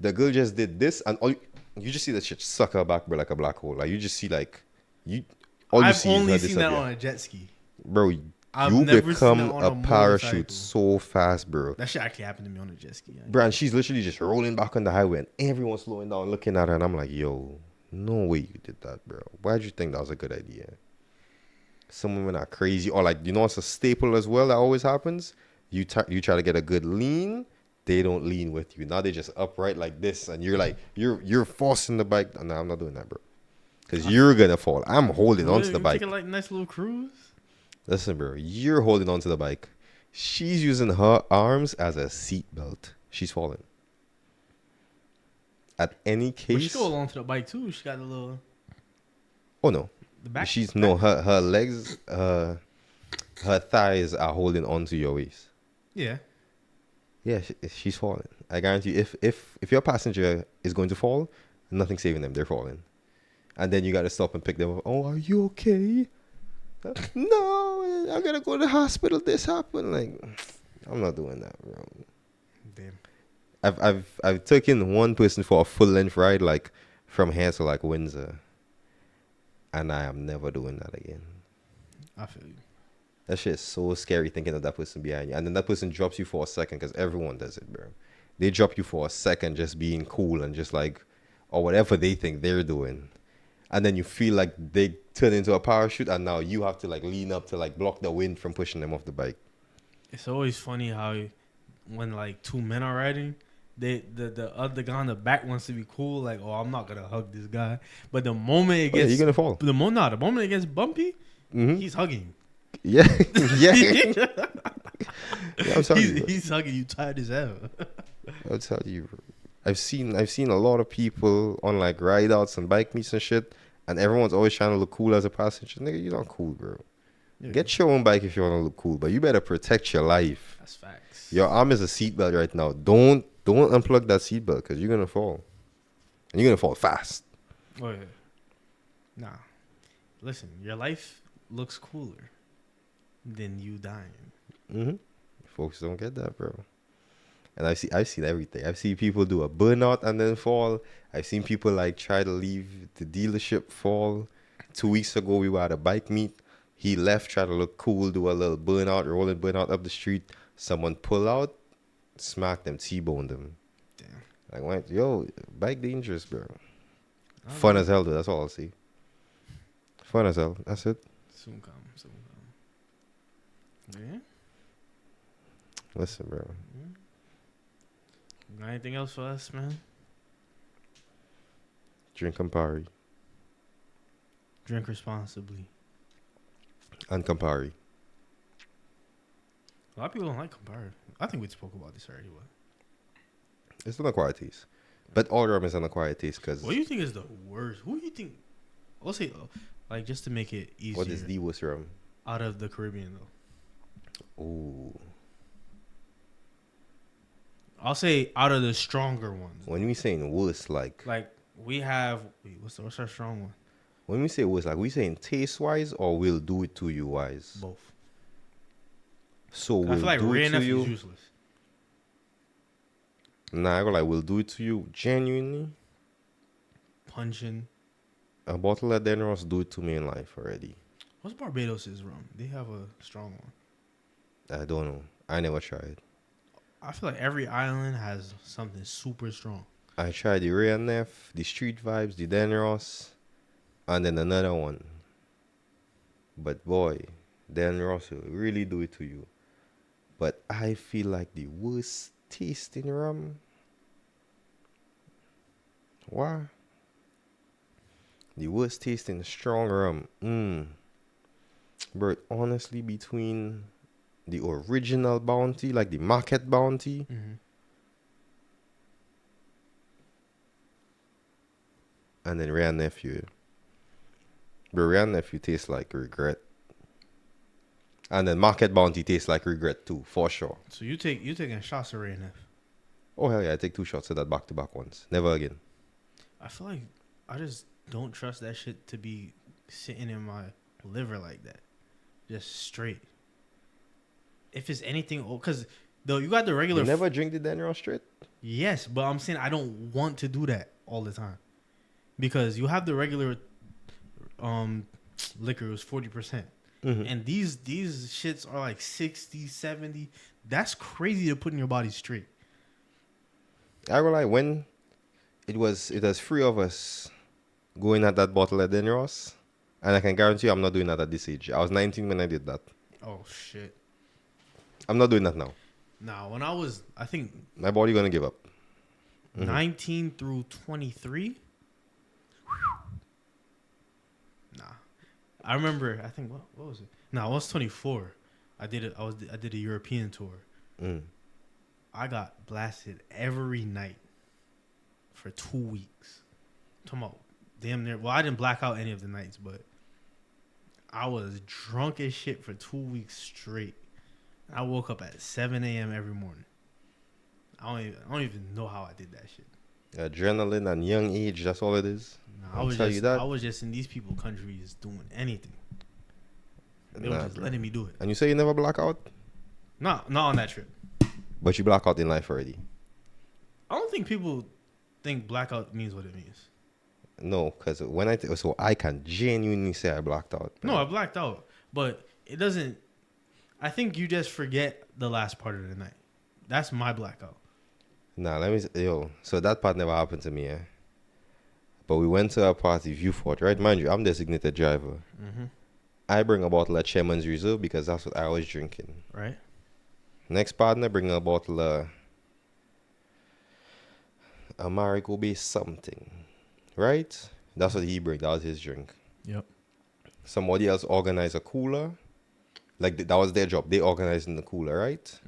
The girl just did this, and you just see that shit suck her back, bro, like a black hole. Like, you just see, like, I've only seen that on a jet ski. Bro, I've You never seen become that on a a parachute motorcycle. so fast, bro. That shit actually happened to me on a jet ski. Bro, and she's literally just rolling back on the highway and everyone's slowing down looking at her. And I'm like, yo, no way you did that, bro. Why'd you think that was a good idea? Some women are crazy. Or like, you know, it's a staple as well that always happens. You try to get a good lean. They don't lean with you. Now they just upright like this. And you're like, you're forcing the bike. No, I'm not doing that, bro. Because you're going to fall. I'm holding on to the bike. Taking like a nice little cruise. Listen, bro, you're holding on to the bike. She's using her arms as a seat belt. She's falling. At any case. But she can hold on to the bike too. She got a little. Oh no. The back. No, her legs, her thighs are holding onto your waist. Yeah. Yeah, she's falling. I guarantee you, if your passenger is going to fall, nothing's saving them. They're falling. And then you got to stop and pick them up. Oh, are you okay? No, I got to go to the hospital. This happened. Like, I'm not doing that, bro. Damn. I've taken one person for a full length ride, like from here to like Windsor. And I am never doing that again. I feel you. That shit is so scary thinking of that person behind you. And then that person drops you for a second because everyone does it, bro. They drop you for a second just being cool and just like, or whatever they think they're doing. And then you feel like they turn into a parachute and now you have to like lean up to like block the wind from pushing them off the bike. It's always funny how when like two men are riding, the other guy on the back wants to be cool, like, oh, I'm not gonna hug this guy. But the moment it gets, you're gonna fall. The moment it gets bumpy, he's hugging. Yeah, yeah. I'm telling you, he's hugging you tight as hell. I'll tell you, bro. I've seen a lot of people on like ride outs and bike meets and shit, and everyone's always trying to look cool as a passenger. Nigga, you're not cool, bro. Yeah. Get your own bike if you want to look cool, but you better protect your life. That's facts. Your arm is a seatbelt right now. Don't unplug that seatbelt because you're gonna fall, and you're gonna fall fast. Oh yeah. Nah. Listen, your life looks cooler than you dying. Folks don't get that, bro. And I've seen everything. I've seen people do a burnout and then fall. I've seen people like try to leave the dealership, fall. 2 weeks ago, we were at a bike meet. He left, tried to look cool, do a little burnout, rolling burnout up the street. Someone pull out, smacked them, T-boned them. Damn. I went, yo, bike dangerous, bro. Fun as hell, though. That's all I'll see. Fun as hell. That's it. Soon come. Yeah. Listen, bro. Got anything else for us, man? Drink Campari. Drink responsibly. And Campari. A lot of people don't like Campari. I think we spoke about this already. What? It's an acquired taste. But all rum is an acquired taste because... What do you think is the worst? Who do you think... Let's say, like, just to make it easier. What is the worst rum? Out of the Caribbean, though. Ooh. I'll say out of the stronger ones. When we saying worst, like we have... Wait, what's our strong one? When we say worst, like we saying taste-wise or we'll do it to you wise? Both. So I feel like do Ray it to you. is useless. Nah, I go like we'll do it to you genuinely. Punching. A bottle of Denros do it to me in life already. What's Barbados' rum? They have a strong one. I don't know. I never tried. I feel like every island has something super strong. I tried the Ray and Neff, the Street Vibes, the Denros, and then another one. But boy, Denros will really do it to you. But I feel like the worst tasting rum. Why? The worst tasting strong rum. Bro, honestly, between the original Bounty, like the market Bounty, and then Ray and Nephew. Bro, Ray and Nephew tastes like regret. And then Market Bounty tastes like regret too, for sure. So you taking shots of Ray and F? Oh hell yeah, I take 2 shots of that back-to-back ones. Never again. I feel like I just don't trust that shit to be sitting in my liver like that. Just straight. If it's anything, because though you got the regular. You never drink the Daniel straight? Yes, but I'm saying I don't want to do that all the time. Because you have the regular liquor, it was 40%. And these shits are like 60, 70. That's crazy to put in your body straight. I realize when it was 3 of us going at that bottle at Den Ross, and I can guarantee you I'm not doing that at this age. I was 19 when I did that. Oh shit. I'm not doing that now. Nah, when I was, I think my body gonna give up. 19 through 23. Nah, I remember. I think what was it? Nah, I was 24. I did a European tour. I got blasted every night for 2 weeks. I'm talking about damn near. Well, I didn't black out any of the nights, but I was drunk as shit for 2 weeks straight. I woke up at 7 a.m. every morning. I don't even know how I did that shit. Adrenaline and young age, that's all it is. Nah, I was just in these people countries doing anything. They were just letting me do it. And you say you never black out? No, not on that trip. But you black out in life already. I don't think people think blackout means what it means. No, because when so I can genuinely say I blacked out. Bro. No, I blacked out, but it doesn't. I think you just forget the last part of the night. That's my blackout. Nah, so that part never happened to me, But we went to a party, Viewport, right? Mind you, I'm designated driver. I bring a bottle of Chairman's Reserve because that's what I was drinking. Right. Next partner bring a bottle of Americo based something. Right? That's what he bring. That was his drink. Yep. Somebody else organized a cooler. Like that was their job. They organized in the cooler, right?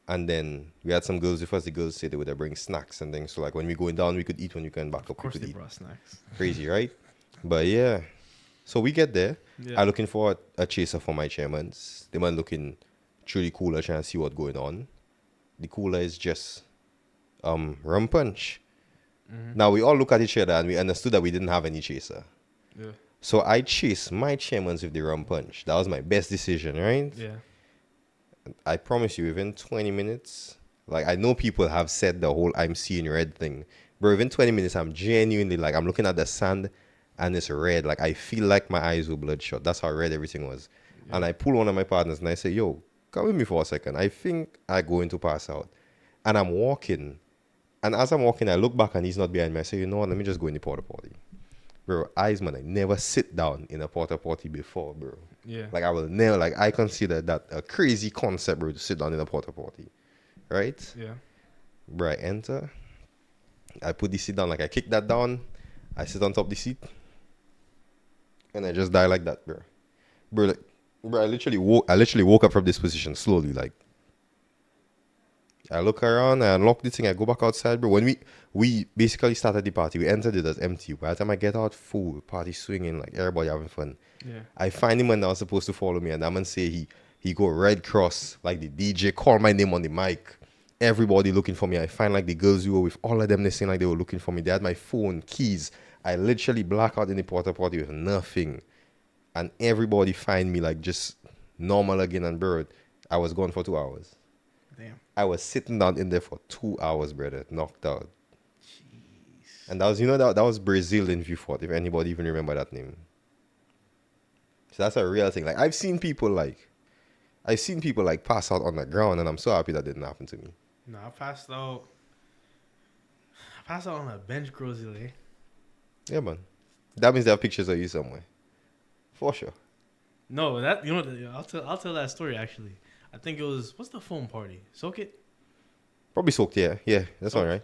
And then we had some girls with us. The girls said they would bring snacks and things. So like when we going down, we could eat. When you can back up, of course we could they eat. brought snacks. Crazy, right? But yeah. So we get there. Yeah. I'm looking for a chaser for my Chairmans. The man looking through the cooler trying to see what's going on. The cooler is just rum punch. Now we all look at each other and we understood that we didn't have any chaser. Yeah. So I chased my Chairmans with the rum punch. That was my best decision, right? Yeah. I promise you, within 20 minutes, like I know people have said the whole I'm seeing red thing. But within 20 minutes, I'm genuinely like, I'm looking at the sand and it's red. Like I feel like my eyes were bloodshot. That's how red everything was. Yeah. And I pull one of my partners and I say, yo, come with me for a second. I think I'm going to pass out. And I'm walking. And as I'm walking, I look back and he's not behind me. I say, you know what, let me just go in the porta potty. Bro, eyes, man, I never sit down in a porta potty before, bro. Yeah. Like I will never, like I consider that a crazy concept, bro, to sit down in a porta potty. Right? Yeah. Bro, I enter. I put the seat down, like I kick that down. I sit on top of the seat. And I just die like that, bro. Bro, I literally woke up from this position slowly, like. I look around, I unlock the thing, I go back outside, bro. When we basically started the party, we entered it as empty. By the time I get out, full party swinging, like everybody having fun. Yeah. I find him when I was supposed to follow me, and that man say he go Red Cross, like the DJ call my name on the mic. Everybody looking for me. I find like the girls who were with all of them, they saying like they were looking for me. They had my phone, keys. I literally black out in the porta potty with nothing, and everybody find me like just normal again. And bro, I was gone for 2 hours. Damn. I was sitting down in there for 2 hours, brother, knocked out. Jeez. And that was, that was Brazil in Viewport, if anybody even remember that name. So that's a real thing. Like I've seen people like pass out on the ground, and I'm so happy that didn't happen to me. No, I passed out on a bench grocery. Yeah, man. That means there are pictures of you somewhere. For sure. No, I'll tell that story actually. I think it was, what's the phone party? Soak It? Probably soaked, yeah. Yeah, that's all right.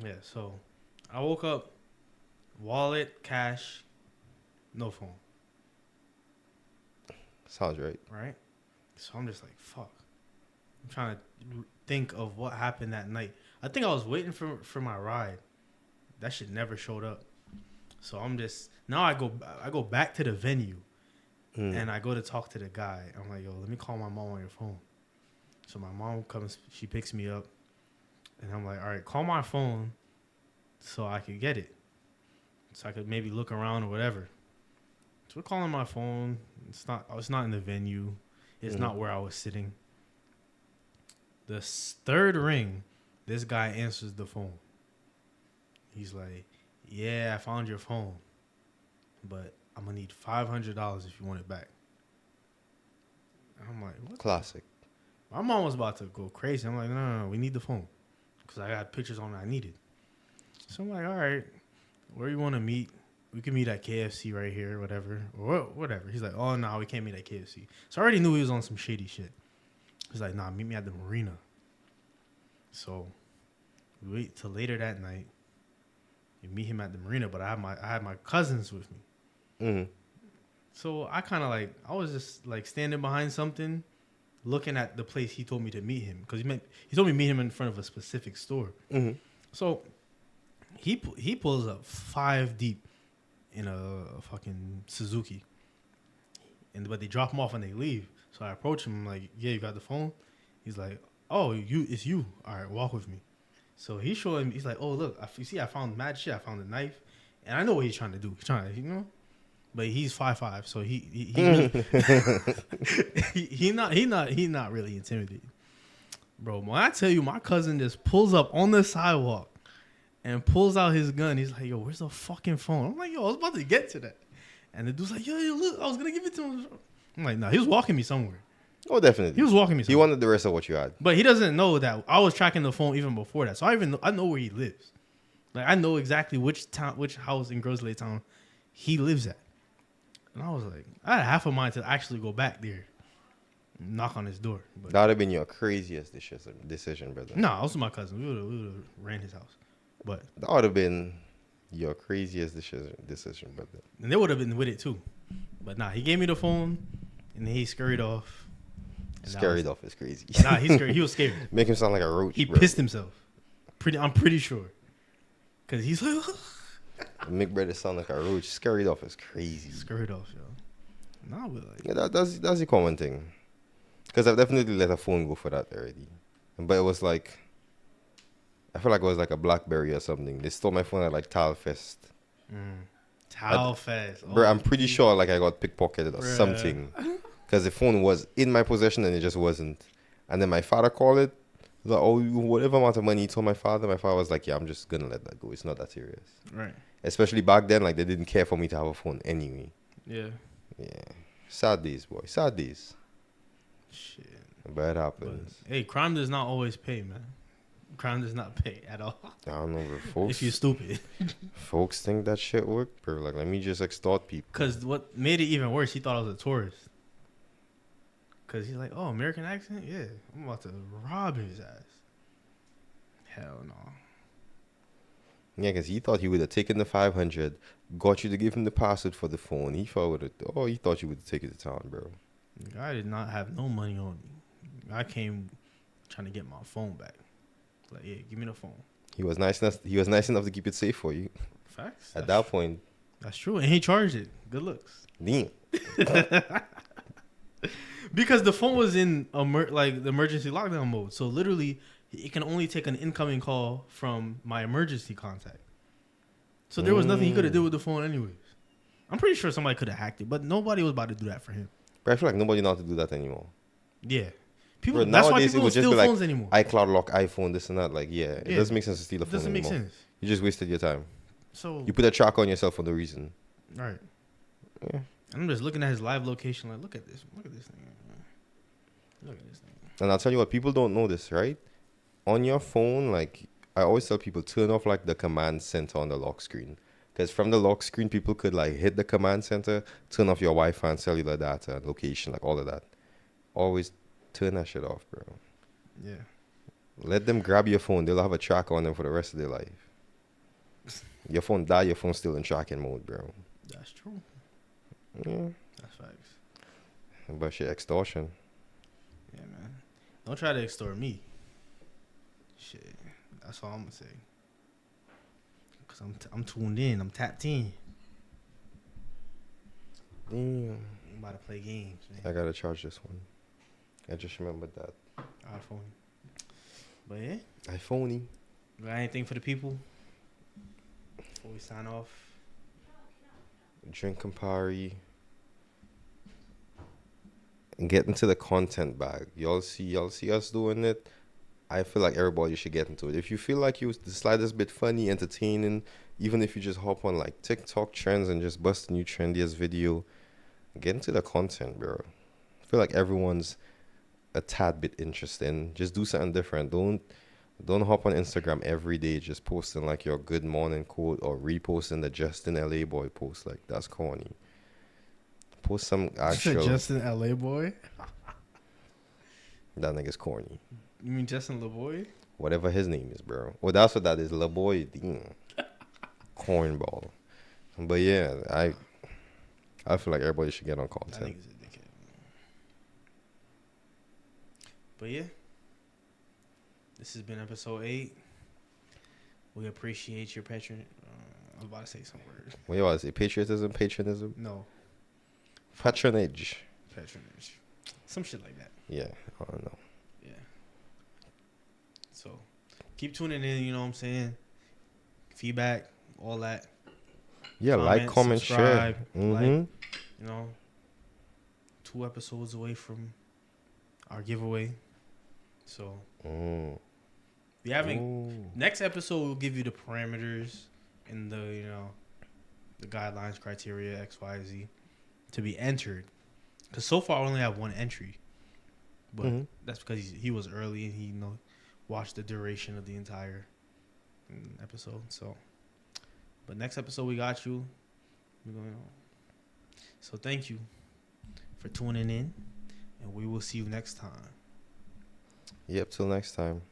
Yeah, so I woke up, wallet, cash, no phone. Sounds right. Right? So I'm just like, fuck. I'm trying to think of what happened that night. I think I was waiting for my ride. That shit never showed up. So I'm just, now I go back to the venue. And I go to talk to the guy. I'm like, yo, let me call my mom on your phone. So my mom comes, she picks me up. And I'm like, all right, call my phone so I could get it. So I could maybe look around or whatever. So we're calling my phone. It's not in the venue. It's not where I was sitting. The third ring, this guy answers the phone. He's like, yeah, I found your phone. But I'm going to need $500 if you want it back. I'm like, what? Classic. My mom was about to go crazy. I'm like, no, we need the phone. Because I got pictures on it I needed. So I'm like, all right, where you want to meet? We can meet at KFC right here, whatever. Or whatever. He's like, oh, no, we can't meet at KFC. So I already knew he was on some shady shit. He's like, nah, meet me at the marina. So we wait till later that night. We meet him at the marina, but I had my cousins with me. Mm-hmm. So I kind of like, I was just like standing behind something, looking at the place he told me to meet him. Because he told me to meet him in front of a specific store. Mm-hmm. So he pulls up 5 deep in a fucking Suzuki. But they drop him off and they leave. So I approach him. I'm like, yeah, you got the phone? He's like, oh, it's you. All right, walk with me. So he's showing me. He's like, oh, look, you see, I found mad shit. I found a knife. And I know what he's trying to do. He's trying to, but he's 5'5", so he not really intimidated. Bro, when I tell you my cousin just pulls up on the sidewalk and pulls out his gun, he's like, yo, where's the fucking phone? I'm like, yo, I was about to get to that. And the dude's like, yo, look, I was going to give it to him. I'm like, nah, he was walking me somewhere. Oh, definitely. He was walking me somewhere. He wanted the rest of what you had. But he doesn't know that I was tracking the phone even before that. So I know where he lives. Like, I know exactly which house in Grosley Town he lives at. And I was like, I had half a mind to actually go back there and knock on his door. But That would have been your craziest decision, brother. no, I was with my cousin. We would have ran his house. But that would have been your craziest decision, brother. And they would have been with it too. But nah, he gave me the phone and then he scurried off. Scurried off is crazy. Nah, he was scared. Make him sound like a roach. He bro. pissed himself. I'm pretty sure. Cause he's like Make brother sound like a roach. Scurried off is crazy. Scurried off, yo. Nah, but like Yeah, that's the common thing. Because I've definitely let a phone go for that already. But it was like, I feel like it was like a BlackBerry or something. They stole my phone at like Talfest. Talfest. Bro, I'm pretty sure like I got pickpocketed or something. Because the phone was in my possession and it just wasn't. And then my father called it. Like, oh, whatever amount of money he told my father was like, yeah, I'm just going to let that go. It's not that serious. Right. Especially back then, like they didn't care for me to have a phone anyway. Yeah. Yeah. Sad days, boy. Sad days. Shit. But it happens. But, hey, crime does not always pay, man. Crime does not pay at all. I don't know, bro. Folks, if you're stupid. Folks think that shit worked, bro. Like, let me just extort people. Because what made it even worse, he thought I was a tourist. Because he's like, oh, American accent? Yeah. I'm about to rob his ass. Hell no. Yeah, because he thought he would have taken the 500, got you to give him the password for the phone. He thought you would take it to town, bro. I did not have no money on me. I came trying to get my phone back. Like, yeah, give me the phone. He was nice enough to keep it safe for you. Facts. At that point. That's true. And he charged it. Good looks. Damn. Because the phone was in the emergency lockdown mode. So literally, it can only take an incoming call from my emergency contact. So there was nothing he could have did with the phone anyways. I'm pretty sure somebody could have hacked it, but nobody was about to do that for him. But I feel like nobody knows how to do that anymore. Yeah. People. Bro, that's why nowadays, people don't steal phones anymore. iCloud lock, iPhone, this and that. Like, yeah, it doesn't make sense to steal a phone anymore. It doesn't make sense. You just wasted your time. So you put a tracker on yourself for no reason. Right. Yeah. I'm just looking at his live location. Like, look at this. Look at this thing. Look at this thing. And I'll tell you what, people don't know this, right? On your phone, like, I always tell people, turn off, like, the command center on the lock screen. Because from the lock screen, people could, like, hit the command center, turn off your Wi-Fi and cellular data and location, like, all of that. Always turn that shit off, bro. Yeah. Let them grab your phone. They'll have a tracker on them for the rest of their life. Your phone die, your phone's still in tracking mode, bro. That's true. Yeah. That's facts. But shit, extortion. Yeah, man. Don't try to extort me. Shit. That's all I'm going to say. Because I'm tuned in. I'm tapped in. Damn. I'm about to play games, man. I got to charge this one. I just remembered that. iPhone. But yeah. iPhone. Got anything for the people before we sign off? Drink Campari. And get into the content bag. Y'all see us doing it. I feel like everybody should get into it. If you feel like you was the slightest bit funny, entertaining, even if you just hop on like TikTok trends and just bust a new trendiest video, get into the content, bro. feel like everyone's a tad bit interesting. Just do something different. Don't hop on Instagram every day just posting like your good morning quote or reposting the Justin LA boy post. Like that's corny. Post some actual. Justin LA boy. That nigga's corny. You mean Justin LaBoy? Whatever his name is, bro. Well, that's what that is. LaBoy. Cornball. But yeah, I feel like everybody should get on That content. nigga's a dickhead. But yeah, this has been episode 8. We appreciate your patron. I was about to say some word. What you want to say? Patriotism? No. Patronage. Some shit like that. Yeah, I don't know. Yeah. So, keep tuning in, you know what I'm saying? Feedback, all that. Yeah, like, comment, subscribe, share. like, you know, 2 episodes away from our giveaway. So, we having next episode will give you the parameters and the the guidelines, criteria, X, Y, Z to be entered. Because so far I only have 1 entry, but that's because he was early and he watched the duration of the entire episode. So, but next episode we got you. We're going on. So thank you for tuning in, and we will see you next time. Yep, till next time.